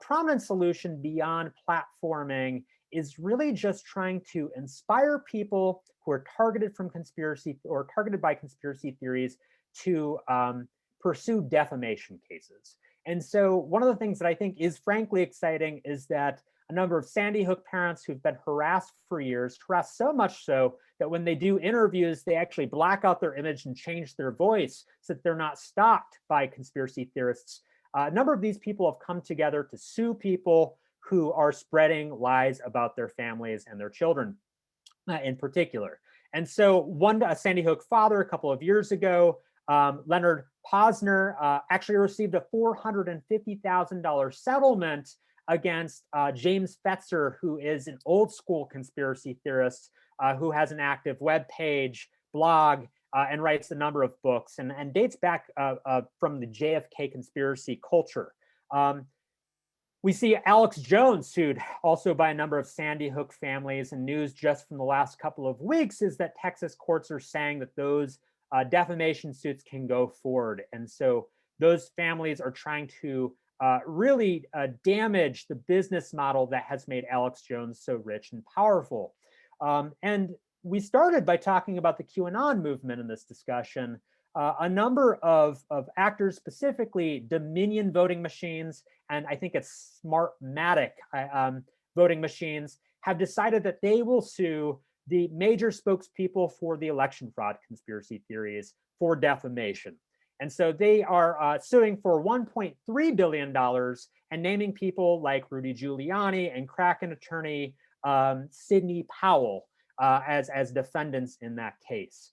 S2: prominent solution beyond platforming is really just trying to inspire people who are targeted from conspiracy or targeted by conspiracy theories to pursue defamation cases. And so one of the things that I think is frankly exciting is that a number of Sandy Hook parents who've been harassed for years, harassed so much so that when they do interviews, they actually black out their image and change their voice so that they're not stalked by conspiracy theorists. A number of these people have come together to sue people who are spreading lies about their families and their children in particular. And so a Sandy Hook father a couple of years ago, Leonard Posner, actually received a $450,000 settlement against James Fetzer, who is an old school conspiracy theorist who has an active web page, blog, and writes a number of books and dates back from the JFK conspiracy culture. We see Alex Jones sued also by a number of Sandy Hook families, and news just from the last couple of weeks is that Texas courts are saying that those defamation suits can go forward. And so those families are trying to really damage the business model that has made Alex Jones so rich and powerful. And we started by talking about the QAnon movement in this discussion. A number of actors, specifically Dominion voting machines, and I think it's Smartmatic voting machines, have decided that they will sue the major spokespeople for the election fraud conspiracy theories for defamation. And so they are suing for $1.3 billion and naming people like Rudy Giuliani and Kraken attorney Sidney Powell as defendants in that case.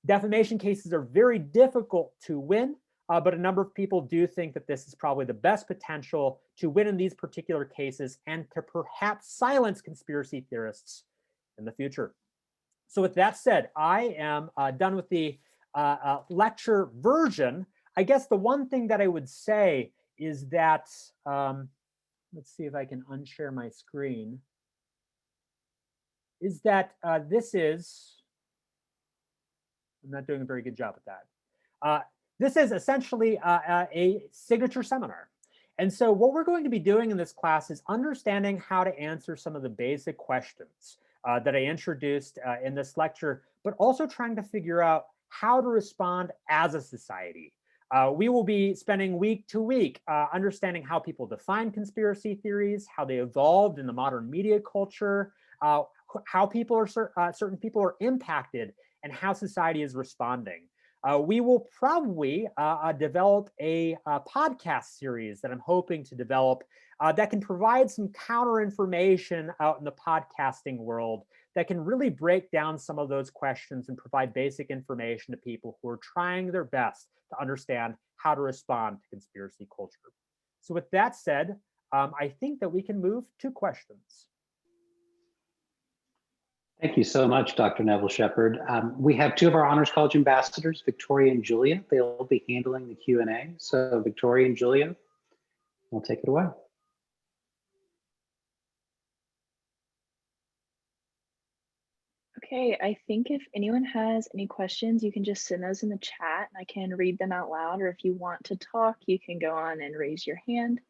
S2: Defamation cases are very difficult to win, but a number of people do think that this is probably the best potential to win in these particular cases and to perhaps silence conspiracy theorists in the future. So with that said, I am done with the lecture version. I guess the one thing that I would say is that, let's see if I can unshare my screen, is that this is, I'm not doing a very good job at that. This is essentially a signature seminar. And so what we're going to be doing in this class is understanding how to answer some of the basic questions that I introduced in this lecture, but also trying to figure out how to respond as a society. We will be spending week to week understanding how people define conspiracy theories, how they evolved in the modern media culture, how people are certain people are impacted, and how society is responding. We will probably develop a podcast series that I'm hoping to develop that can provide some counter information out in the podcasting world that can really break down some of those questions and provide basic information to people who are trying their best to understand how to respond to conspiracy culture. So with that said, I think that we can move to questions.
S1: Thank you so much, Dr. Neville-Shepard. We have two of our Honors College ambassadors, Victoria and Julia. They'll be handling the Q&A. So Victoria and Julia, we'll take it away.
S3: Okay, I think if anyone has any questions, you can just send those in the chat and I can read them out loud, or if you want to talk, you can go on and raise your hand.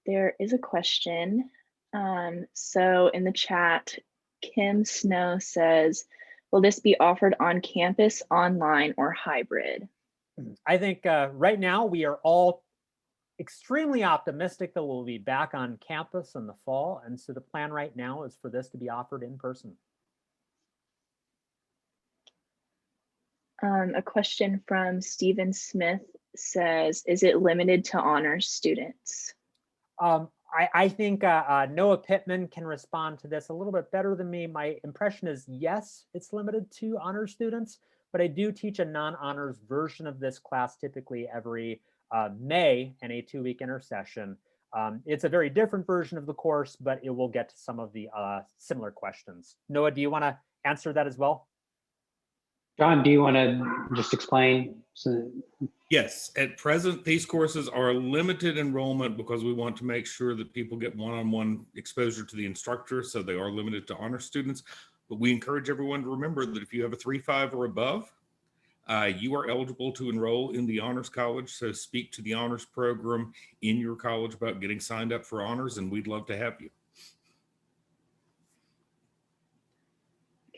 S3: There is a question. So in the chat, Kim Snow says, will this be offered on campus, online, or hybrid?
S2: I think right now we are all extremely optimistic that we'll be back on campus in the fall. And so the plan right now is for this to be offered in person.
S3: A question from Stephen Smith says, is it limited to honors students?
S2: I think Noah Pittman can respond to this a little bit better than me. My impression is yes, it's limited to honors students, but I do teach a non-honors version of this class typically every May in a 2-week intersession. It's a very different version of the course, but it will get to some of the similar questions. Noah, do you want to answer that as well?
S1: John, do you want to just explain?
S4: Yes, at present, these courses are limited enrollment because we want to make sure that people get one-on-one exposure to the instructor, so they are limited to honor students. But we encourage everyone to remember that if you have a 3.5 or above, you are eligible to enroll in the Honors College. So speak to the honors program in your college about getting signed up for honors, and we'd love to have you.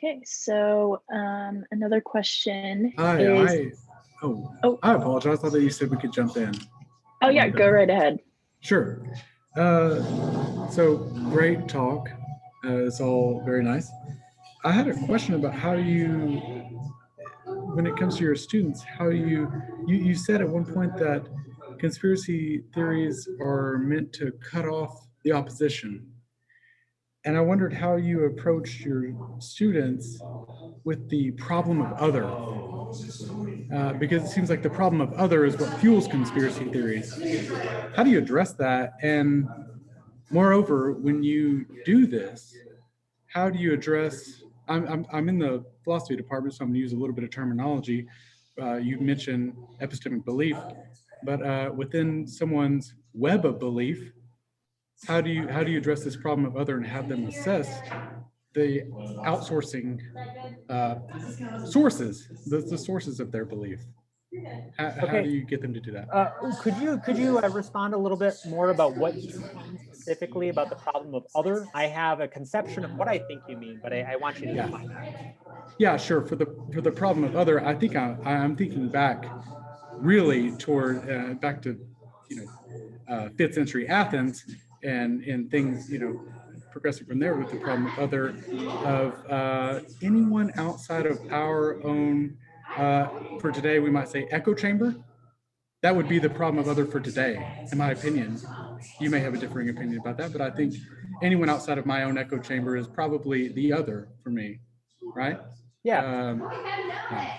S3: Okay, so another question
S5: I apologize. I thought that you said we could jump in.
S3: Oh yeah, go right ahead.
S5: Sure. So great talk. It's all very nice. I had a question about how you, when it comes to your students, how you said at one point that conspiracy theories are meant to cut off the opposition. And I wondered how you approached your students with the problem of other, because it seems like the problem of other is what fuels conspiracy theories. How do you address that? And moreover, when you do this, how do you address, I'm in the philosophy department, so I'm going to use a little bit of terminology. You mentioned epistemic belief, but within someone's web of belief, how do you address this problem of other and have them assess the outsourcing sources, the sources of their belief? How do you get them to do that?
S2: Could you respond a little bit more about what you mean specifically about the problem of other? I have a conception of what I think you mean, but I want you to define that.
S5: Yeah, sure. For the problem of other, I think I'm thinking back really toward back to 5th century Athens and things progressing from there with the problem of other of anyone outside of our own. For today, we might say echo chamber. That would be the problem of other for today, in my opinion. You may have a differing opinion about that, but I think anyone outside of my own echo chamber is probably the other for me, right?
S2: Yeah.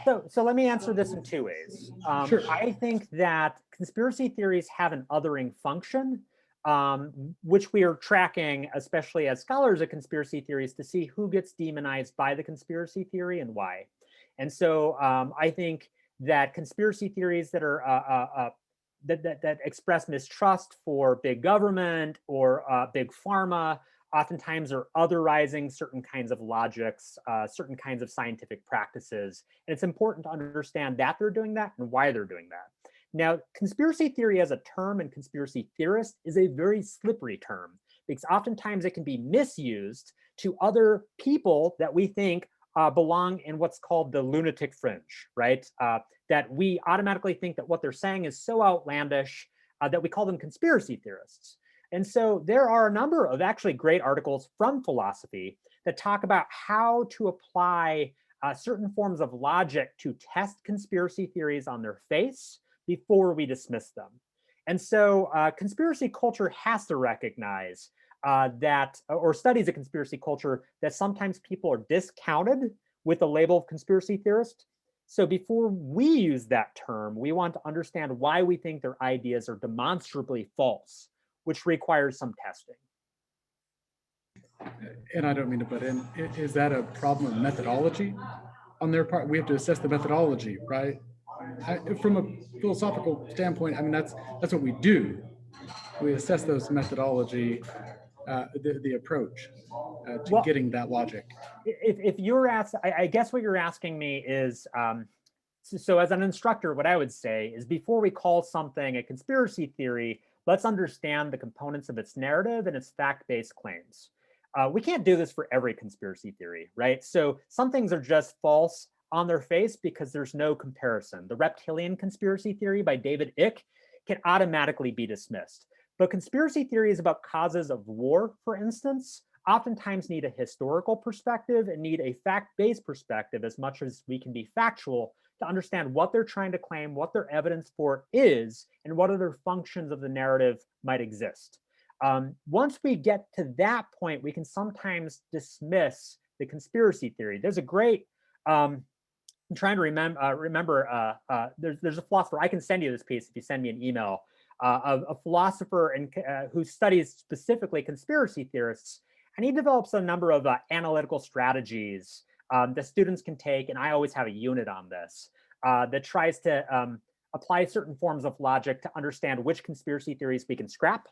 S2: So let me answer this in 2 ways.
S5: Sure.
S2: I think that conspiracy theories have an othering function, which we are tracking, especially as scholars of conspiracy theories, to see who gets demonized by the conspiracy theory and why. And so I think that conspiracy theories that are that express mistrust for big government or big pharma oftentimes are otherizing certain kinds of logics, certain kinds of scientific practices. And it's important to understand that they're doing that and why they're doing that. Now, conspiracy theory as a term and conspiracy theorist is a very slippery term because oftentimes it can be misused to other people that we think belong in what's called the lunatic fringe, right? That we automatically think that what they're saying is so outlandish that we call them conspiracy theorists. And so there are a number of actually great articles from philosophy that talk about how to apply certain forms of logic to test conspiracy theories on their face before we dismiss them. And so conspiracy culture has to recognize that, or studies of conspiracy culture, that sometimes people are discounted with the label of conspiracy theorist. So before we use that term, we want to understand why we think their ideas are demonstrably false, which requires some testing.
S5: And I don't mean to butt in. Is that a problem of methodology on their part? We have to assess the methodology, right? From a philosophical standpoint, I mean, that's what we do. We assess those methodology, the approach to getting that logic.
S2: If you're asked, I guess what you're asking me is, so as an instructor, what I would say is before we call something a conspiracy theory, let's understand the components of its narrative and its fact-based claims. We can't do this for every conspiracy theory, right? So some things are just false on their face because there's no comparison. The reptilian conspiracy theory by David Icke can automatically be dismissed. But conspiracy theories about causes of war, for instance, oftentimes need a historical perspective and need a fact-based perspective as much as we can be factual to understand what they're trying to claim, what their evidence for is, and what other functions of the narrative might exist. Once we get to that point, we can sometimes dismiss the conspiracy theory. There's a great, I'm trying to remember, there's a philosopher, I can send you this piece if you send me an email, a philosopher who studies specifically conspiracy theorists, and he develops a number of analytical strategies that students can take, and I always have a unit on this, that tries to apply certain forms of logic to understand which conspiracy theories we can scrap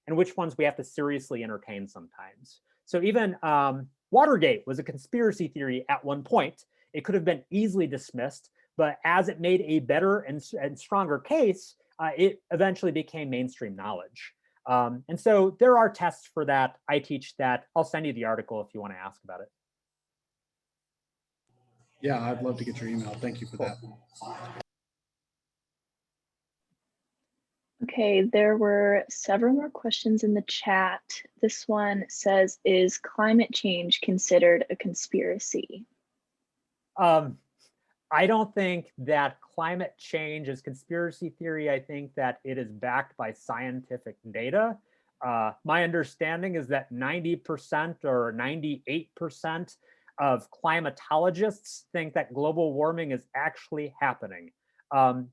S2: and which ones we have to seriously entertain sometimes. So even Watergate was a conspiracy theory at one point. It could have been easily dismissed, but as it made a better and stronger case, it eventually became mainstream knowledge. And so there are tests for that. I teach that. I'll send you the article if you want to ask about it.
S5: Yeah, I'd love to get your email. Thank you for that.
S3: Okay, there were several more questions in the chat. This one says, is climate change considered a conspiracy?
S2: I don't think that climate change is conspiracy theory. I think that it is backed by scientific data. My understanding is that 90% or 98% of climatologists think that global warming is actually happening.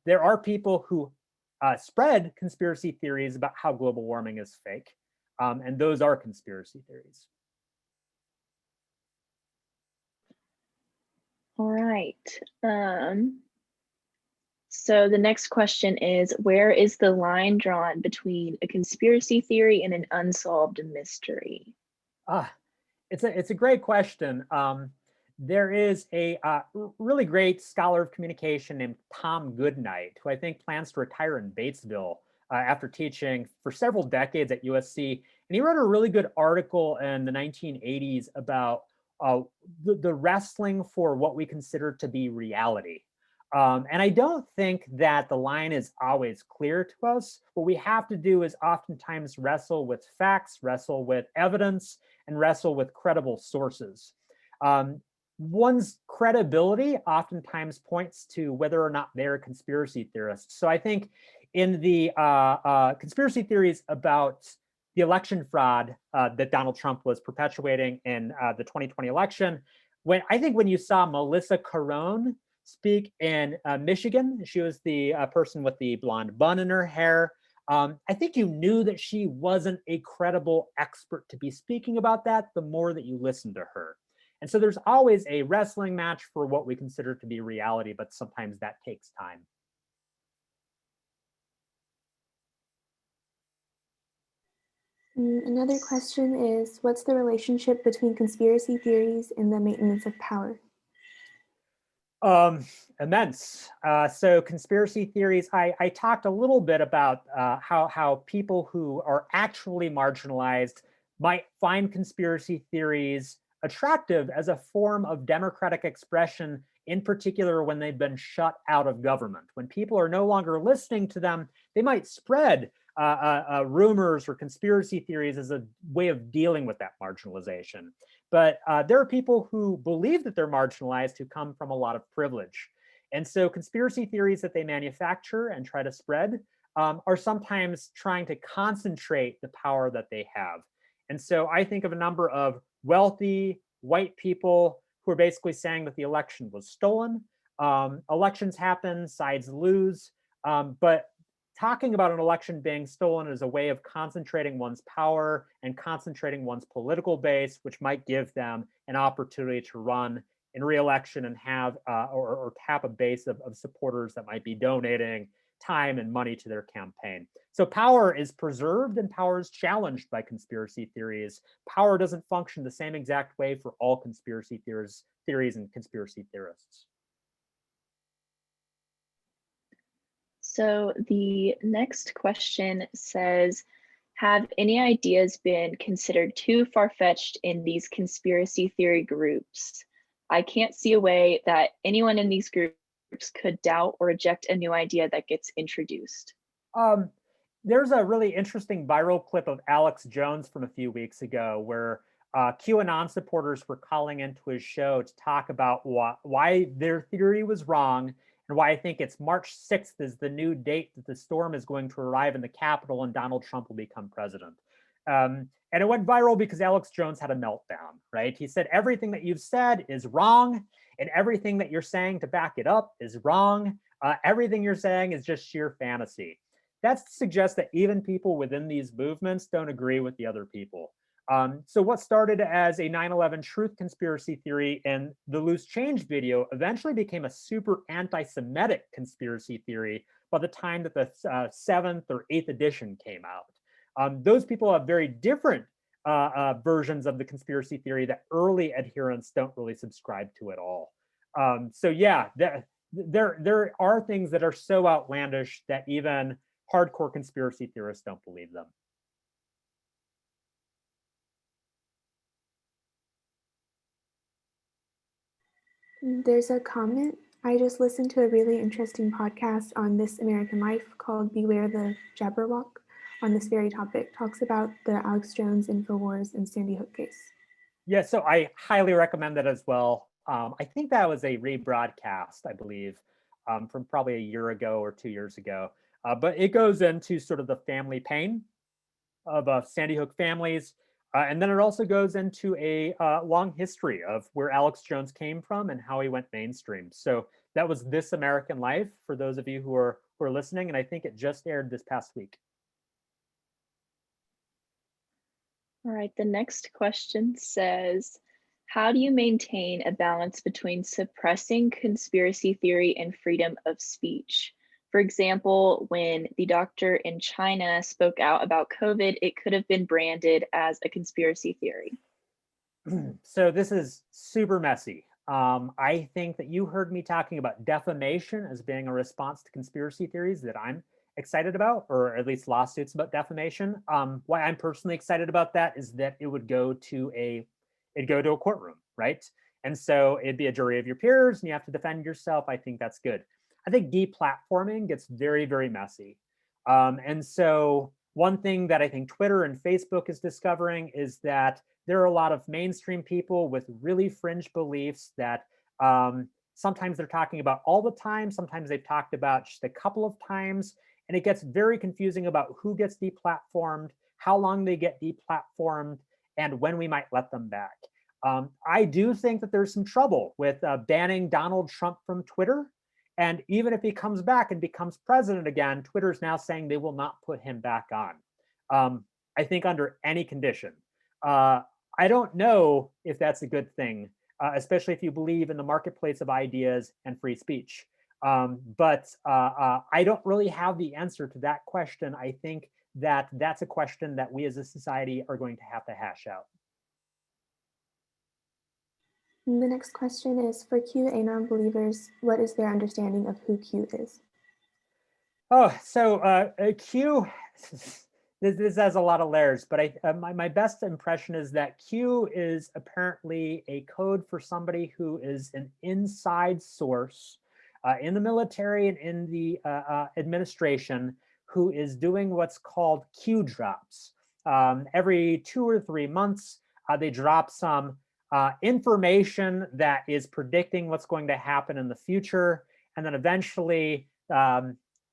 S2: There are people who spread conspiracy theories about how global warming is fake, and those are conspiracy theories.
S3: All right. So the next question is, where is the line drawn between a conspiracy theory and an unsolved mystery?
S2: It's a great question. There is a really great scholar of communication named Tom Goodnight, who I think plans to retire in Batesville after teaching for several decades at USC. And he wrote a really good article in the 1980s about the wrestling for what we consider to be reality. And I don't think that the line is always clear to us. What we have to do is oftentimes wrestle with facts, wrestle with evidence, and wrestle with credible sources. One's credibility oftentimes points to whether or not they're a conspiracy theorist. So I think in the conspiracy theories about the election fraud that Donald Trump was perpetuating in the 2020 election, when you saw Melissa Carone speak in Michigan, she was the person with the blonde bun in her hair. I think you knew that she wasn't a credible expert to be speaking about that the more that you listened to her. And so there's always a wrestling match for what we consider to be reality, but sometimes that takes time.
S6: Another question is, what's the relationship between conspiracy theories and the maintenance of power?
S2: Immense. So conspiracy theories, I talked a little bit about how people who are actually marginalized might find conspiracy theories attractive as a form of democratic expression, in particular when they've been shut out of government. When people are no longer listening to them, they might spread rumors or conspiracy theories as a way of dealing with that marginalization. But there are people who believe that they're marginalized who come from a lot of privilege. And so conspiracy theories that they manufacture and try to spread are sometimes trying to concentrate the power that they have. And so I think of a number of wealthy white people who are basically saying that the election was stolen. Elections happen, sides lose, but talking about an election being stolen is a way of concentrating one's power and concentrating one's political base, which might give them an opportunity to run in re-election and have or tap a base of supporters that might be donating time and money to their campaign. So power is preserved and power is challenged by conspiracy theories. Power doesn't function the same exact way for all conspiracy theories and conspiracy theorists.
S3: So the next question says, have any ideas been considered too far-fetched in these conspiracy theory groups? I can't see a way that anyone in these groups could doubt or reject a new idea that gets introduced.
S2: There's a really interesting viral clip of Alex Jones from a few weeks ago where QAnon supporters were calling into his show to talk about why their theory was wrong and why I think it's March 6th is the new date that the storm is going to arrive in the Capitol and Donald Trump will become president. And it went viral because Alex Jones had a meltdown, right? He said, everything that you've said is wrong, and everything that you're saying to back it up is wrong. Everything you're saying is just sheer fantasy. That suggests that even people within these movements don't agree with the other people. So what started as a 9/11 truth conspiracy theory and the loose change video eventually became a super anti-Semitic conspiracy theory by the time that the 7th or 8th edition came out. Those people have very different versions of the conspiracy theory that early adherents don't really subscribe to at all. So yeah, there are things that are so outlandish that even hardcore conspiracy theorists don't believe them.
S6: There's a comment. I just listened to a really interesting podcast on This American Life called Beware the Jabberwock on this very topic. Talks about the Alex Jones, InfoWars, and Sandy Hook case.
S2: Yeah, so I highly recommend that as well. I think that was a rebroadcast, I believe, from probably a year ago or 2 years ago. But it goes into sort of the family pain of Sandy Hook families. And then it also goes into a long history of where Alex Jones came from and how he went mainstream. So that was This American Life for those of you who are listening. And I think it just aired this past week.
S3: All right, the next question says, How do you maintain a balance between suppressing conspiracy theory and freedom of speech? For example, when the doctor in China spoke out about COVID, it could have been branded as a conspiracy theory.
S2: So this is super messy. I think that you heard me talking about defamation as being a response to conspiracy theories that I'm excited about, or at least lawsuits about defamation. Why I'm personally excited about that is that it would go to a courtroom, right? And so it'd be a jury of your peers and you have to defend yourself. I think that's good. I think deplatforming gets very, very messy. And so one thing that I think Twitter and Facebook is discovering is that there are a lot of mainstream people with really fringe beliefs that sometimes they're talking about all the time. Sometimes they've talked about just a couple of times. And it gets very confusing about who gets deplatformed, how long they get deplatformed, and when we might let them back. I do think that there's some trouble with banning Donald Trump from Twitter. And even if he comes back and becomes president again, Twitter's now saying they will not put him back on. I think under any condition. I don't know if that's a good thing, especially if you believe in the marketplace of ideas and free speech. But I don't really have the answer to that question. I think that that's a question that we as a society are going to hash out.
S6: The next question is for QAnon believers, what is their understanding of who Q is?
S2: Oh, so Q, this has a lot of layers, but my best impression is that Q is apparently a code for somebody who is an inside source in the military and in the administration who is doing what's called Q drops. Every 2 or 3 months, they drop some information that is predicting what's going to happen in the future. And then eventually,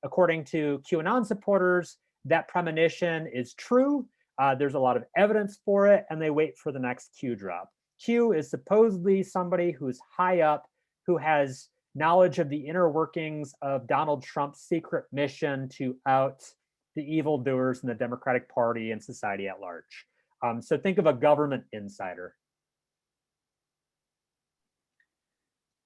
S2: according to QAnon supporters, that premonition is true. There's a lot of evidence for it, and they wait for the next Q drop. Q is supposedly somebody who's high up, who has knowledge of the inner workings of Donald Trump's secret mission to out the evildoers in the Democratic Party and society at large. So think of a government insider.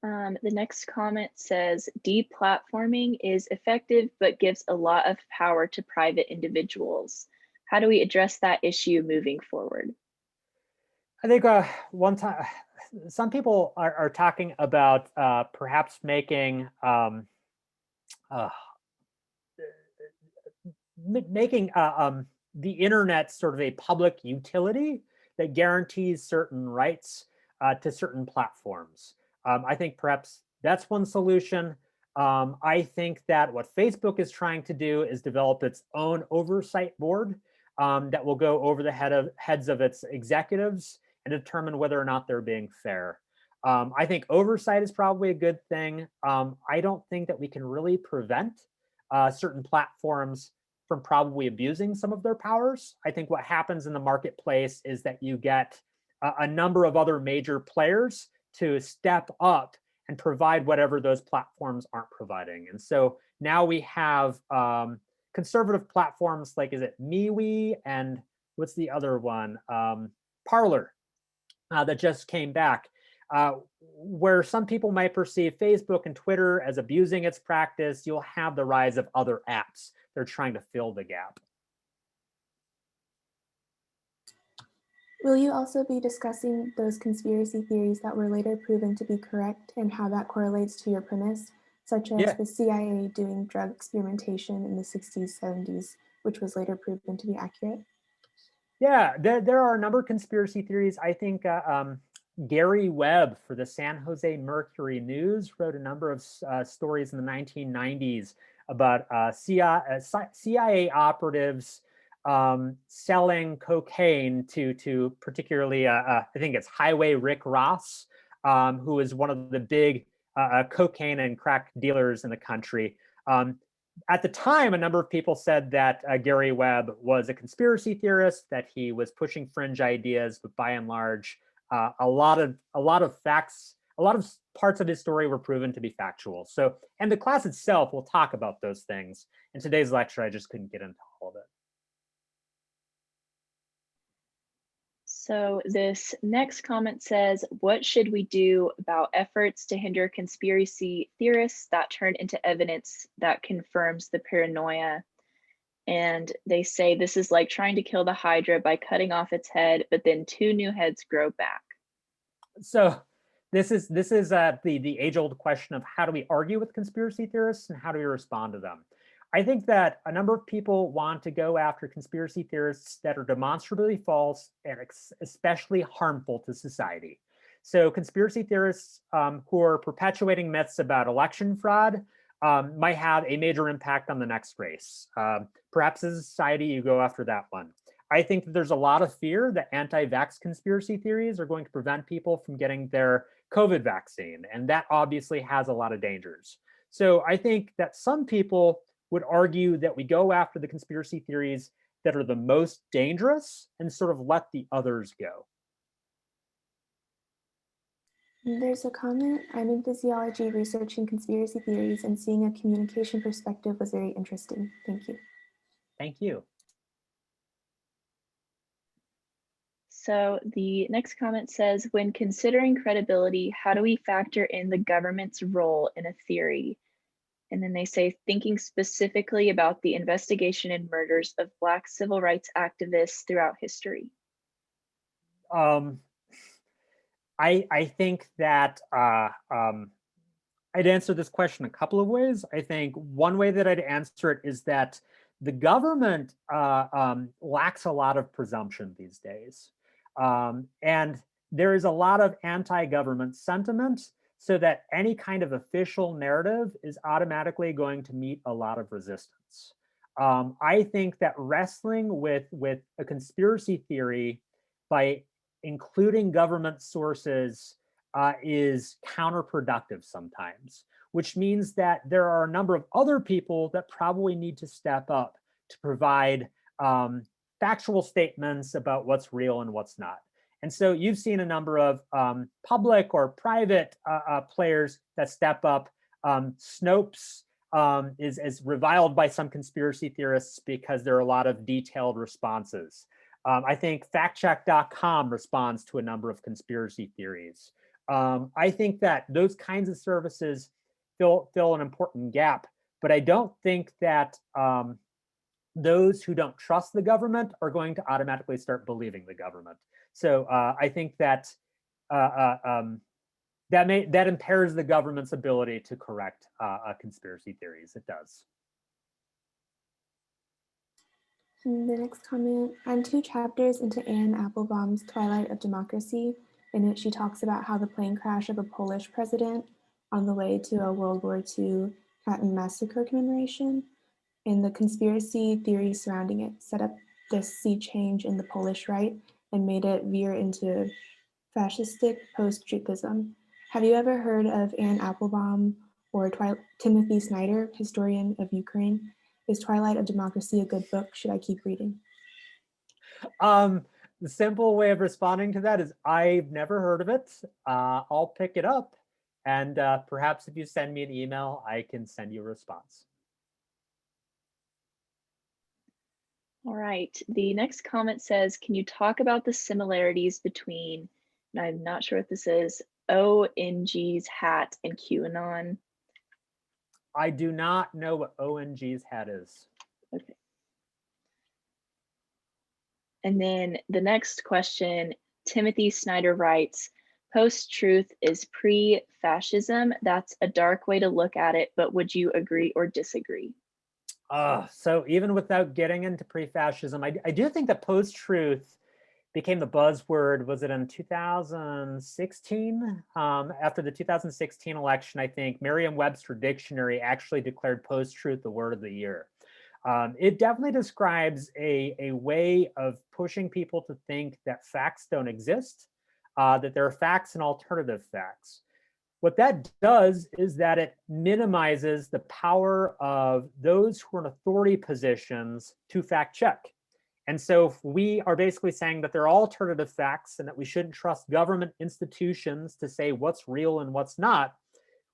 S3: The next comment says, deplatforming is effective, but gives a lot of power to private individuals. How do we address that issue moving forward?
S2: I think one time, some people are talking about perhaps making the internet sort of a public utility that guarantees certain rights to certain platforms. I think perhaps that's one solution. I think that what Facebook is trying to do is develop its own oversight board that will go over the heads of its executives and determine whether or not they're being fair. I think oversight is probably a good thing. I don't think that we can really prevent certain platforms from probably abusing some of their powers. I think what happens in the marketplace is that you get a number of other major players to step up and provide whatever those platforms aren't providing. And so now we have conservative platforms like, is it MeWe and what's the other one? Parler that just came back, where some people might perceive Facebook and Twitter as abusing its practice. You'll have the rise of other apps. They're trying to fill the gap.
S6: Will you also be discussing those conspiracy theories that were later proven to be correct and how that correlates to your premise, such as the CIA doing drug experimentation in the 60s, 70s, which was later proven to be accurate?
S2: Yeah, there are a number of conspiracy theories. I think Gary Webb for the San Jose Mercury News wrote a number of stories in the 1990s about CIA operatives selling cocaine to particularly, I think it's Highway Rick Ross, who is one of the big cocaine and crack dealers in the country. At the time, a number of people said that Gary Webb was a conspiracy theorist, that he was pushing fringe ideas, but by and large, a lot of facts, a lot of parts of his story were proven to be factual. So, and the class itself will talk about those things. In today's lecture, I just couldn't get into all of it.
S3: So this next comment says, what should we do about efforts to hinder conspiracy theorists that turn into evidence that confirms the paranoia? And they say this is like trying to kill the Hydra by cutting off its head, but then 2 new heads grow back.
S2: So this is the age-old question of how do we argue with conspiracy theorists and how do we respond to them? I think that a number of people want to go after conspiracy theorists that are demonstrably false and especially harmful to society. So conspiracy theorists who are perpetuating myths about election fraud might have a major impact on the next race. Perhaps as a society, you go after that one. I think that there's a lot of fear that anti-vax conspiracy theories are going to prevent people from getting their COVID vaccine, and that obviously has a lot of dangers. So I think that some people would argue that we go after the conspiracy theories that are the most dangerous and sort of let the others go.
S6: There's a comment. I'm in physiology researching conspiracy theories and seeing a communication perspective was very interesting. Thank you.
S2: Thank you.
S3: So the next comment says, when considering credibility, how do we factor in the government's role in a theory? And then they say, thinking specifically about the investigation and murders of Black civil rights activists throughout history.
S2: I think that I'd answer this question a couple of ways. I think one way that I'd answer it is that the government lacks a lot of presumption these days. And there is a lot of anti-government sentiment, so that any kind of official narrative is automatically going to meet a lot of resistance. I think that wrestling with a conspiracy theory by including government sources is counterproductive sometimes, which means that there are a number of other people that probably need to step up to provide factual statements about what's real and what's not. And so you've seen a number of public or private players that step up. Snopes is reviled by some conspiracy theorists because there are a lot of detailed responses. I think factcheck.com responds to a number of conspiracy theories. I think that those kinds of services fill an important gap, but I don't think that those who don't trust the government are going to automatically start believing the government. So I think that that impairs the government's ability to correct conspiracy theories. It does.
S6: And the next comment, I'm 2 chapters into Anne Applebaum's Twilight of Democracy. In it, she talks about how the plane crash of a Polish president on the way to a World War II Patton massacre commemoration and the conspiracy theories surrounding it set up this sea change in the Polish right and made it veer into fascistic post-Truthism. Have you ever heard of Anne Applebaum or Timothy Snyder, historian of Ukraine? Is Twilight of Democracy a good book? Should I keep reading?
S2: The simple way of responding to that is I've never heard of it. I'll pick it up. And perhaps if you send me an email, I can send you a response.
S3: All right, the next comment says, can you talk about the similarities between, and I'm not sure what this is, ONG's hat and QAnon?
S2: I do not know what ONG's hat is.
S3: Okay. And then the next question, Timothy Snyder writes, post-truth is pre-fascism. That's a dark way to look at it, but would you agree or disagree?
S2: So even without getting into pre-fascism, I do think that post-truth became the buzzword. Was it in 2016? After the 2016 election, I think Merriam-Webster Dictionary actually declared post-truth the word of the year. It definitely describes a way of pushing people to think that facts don't exist, that there are facts and alternative facts. What that does is that it minimizes the power of those who are in authority positions to fact check. And so if we are basically saying that there are alternative facts and that we shouldn't trust government institutions to say what's real and what's not,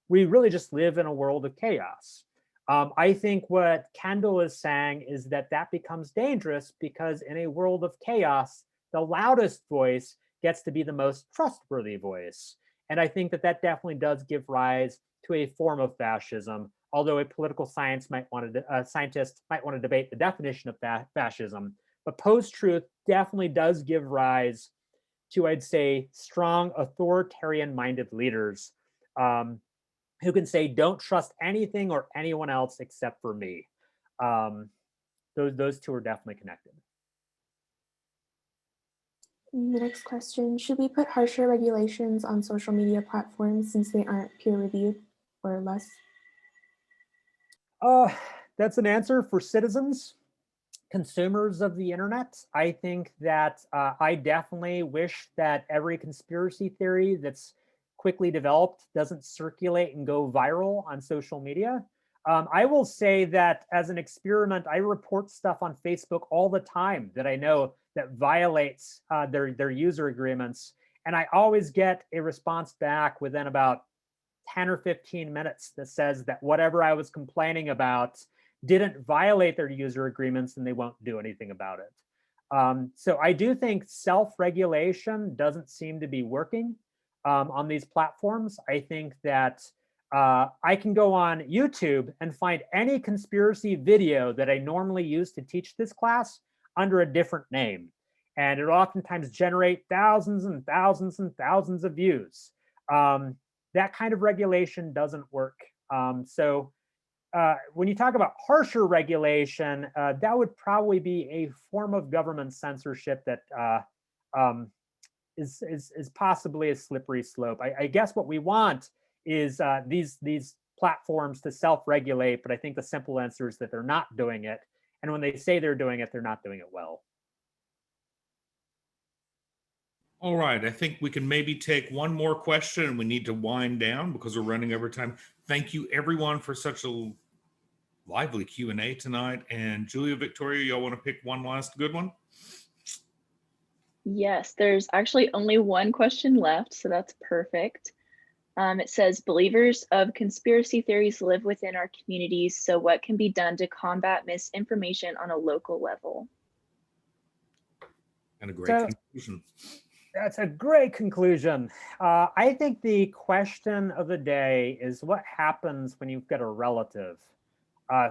S2: we really just live in a world of chaos. I think what Kendall is saying is that that becomes dangerous because in a world of chaos, the loudest voice gets to be the most trustworthy voice. And I think that that definitely does give rise to a form of fascism, although a political scientist might want to debate the definition of fascism. But post-truth definitely does give rise to, I'd say, strong authoritarian-minded leaders who can say, don't trust anything or anyone else except for me. Those two are definitely connected.
S6: The next question, should we put harsher regulations on social media platforms since they aren't peer-reviewed or less?
S2: That's an answer for citizens, consumers of the internet. I think that I definitely wish that every conspiracy theory that's quickly developed doesn't circulate and go viral on social media. I will say that as an experiment, I report stuff on Facebook all the time that I know that violates their user agreements. And I always get a response back within about 10 or 15 minutes that says that whatever I was complaining about didn't violate their user agreements and they won't do anything about it. So I do think self-regulation doesn't seem to be working on these platforms. I think that I can go on YouTube and find any conspiracy video that I normally use to teach this class under a different name. And it oftentimes generate thousands and thousands and thousands of views. That kind of regulation doesn't work. So when you talk about harsher regulation, that would probably be a form of government censorship that is possibly a slippery slope. I guess what we want is these platforms to self-regulate, but I think the simple answer is that they're not doing it. And when they say they're doing it, they're not doing it well.
S4: All right, I think we can maybe take one more question and we need to wind down because we're running over time. Thank you everyone for such a lively Q&A tonight. And Julia, Victoria, y'all want to pick one last good one?
S3: Yes, there's actually only one question left, so that's perfect. It says, believers of conspiracy theories live within our communities, so what can be done to combat misinformation on a local level?
S4: And a great conclusion.
S2: That's a great conclusion. I think the question of the day is what happens when you've got a relative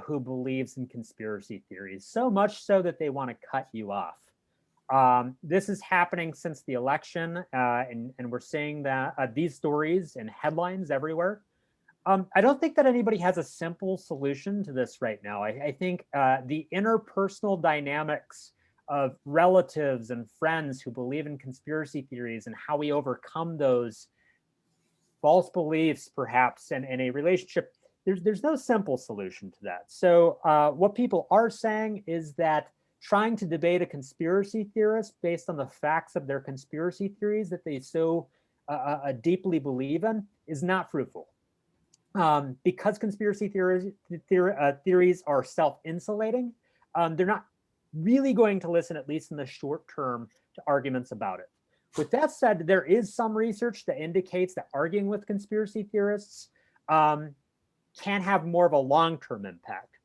S2: who believes in conspiracy theories, so much so that they want to cut you off. This is happening since the election, and we're seeing that these stories and headlines everywhere. I don't think that anybody has a simple solution to this right now. I think the interpersonal dynamics of relatives and friends who believe in conspiracy theories and how we overcome those false beliefs, perhaps, in a relationship, there's no simple solution to that. So what people are saying is that trying to debate a conspiracy theorist based on the facts of their conspiracy theories that they so deeply believe in is not fruitful. Because conspiracy theories are self-insulating, they're not really going to listen, at least in the short term, to arguments about it. With that said, there is some research that indicates that arguing with conspiracy theorists can have more of a long-term impact.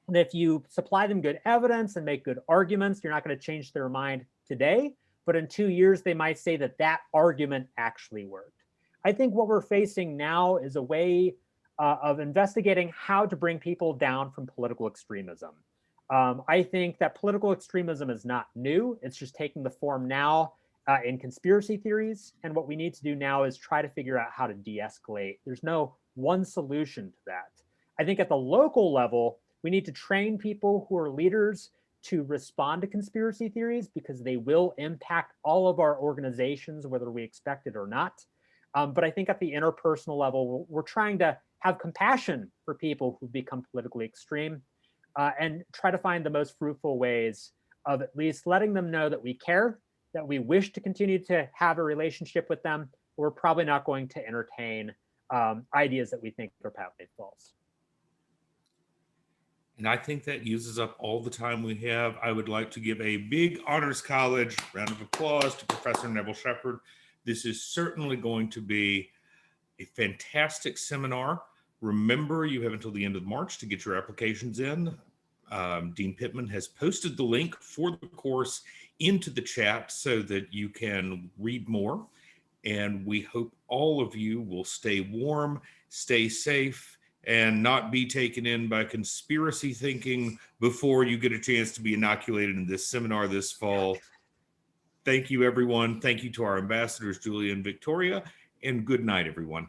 S2: And if you supply them good evidence and make good arguments, you're not going to change their mind today, but in 2 years, they might say that that argument actually worked. I think what we're facing now is a way of investigating how to bring people down from political extremism. I think that political extremism is not new. It's just taking the form now in conspiracy theories. And what we need to do now is try to figure out how to de-escalate. There's no one solution to that. I think at the local level, we need to train people who are leaders to respond to conspiracy theories because they will impact all of our organizations, whether we expect it or not. But I think at the interpersonal level, we're trying to have compassion for people who become politically extreme and try to find the most fruitful ways of at least letting them know that we care, that we wish to continue to have a relationship with them. We're probably not going to entertain ideas that we think are patently false.
S4: And I think that uses up all the time we have. I would like to give a big Honors College round of applause to Professor Neville-Shepard. This is certainly going to be a fantastic seminar. Remember, you have until the end of March to get your applications in. Dean Pittman has posted the link for the course into the chat so that you can read more. And we hope all of you will stay warm, stay safe, and not be taken in by conspiracy thinking before you get a chance to be inoculated in this seminar this fall. Thank you, everyone. Thank you to our ambassadors, Julia and Victoria, and good night, everyone.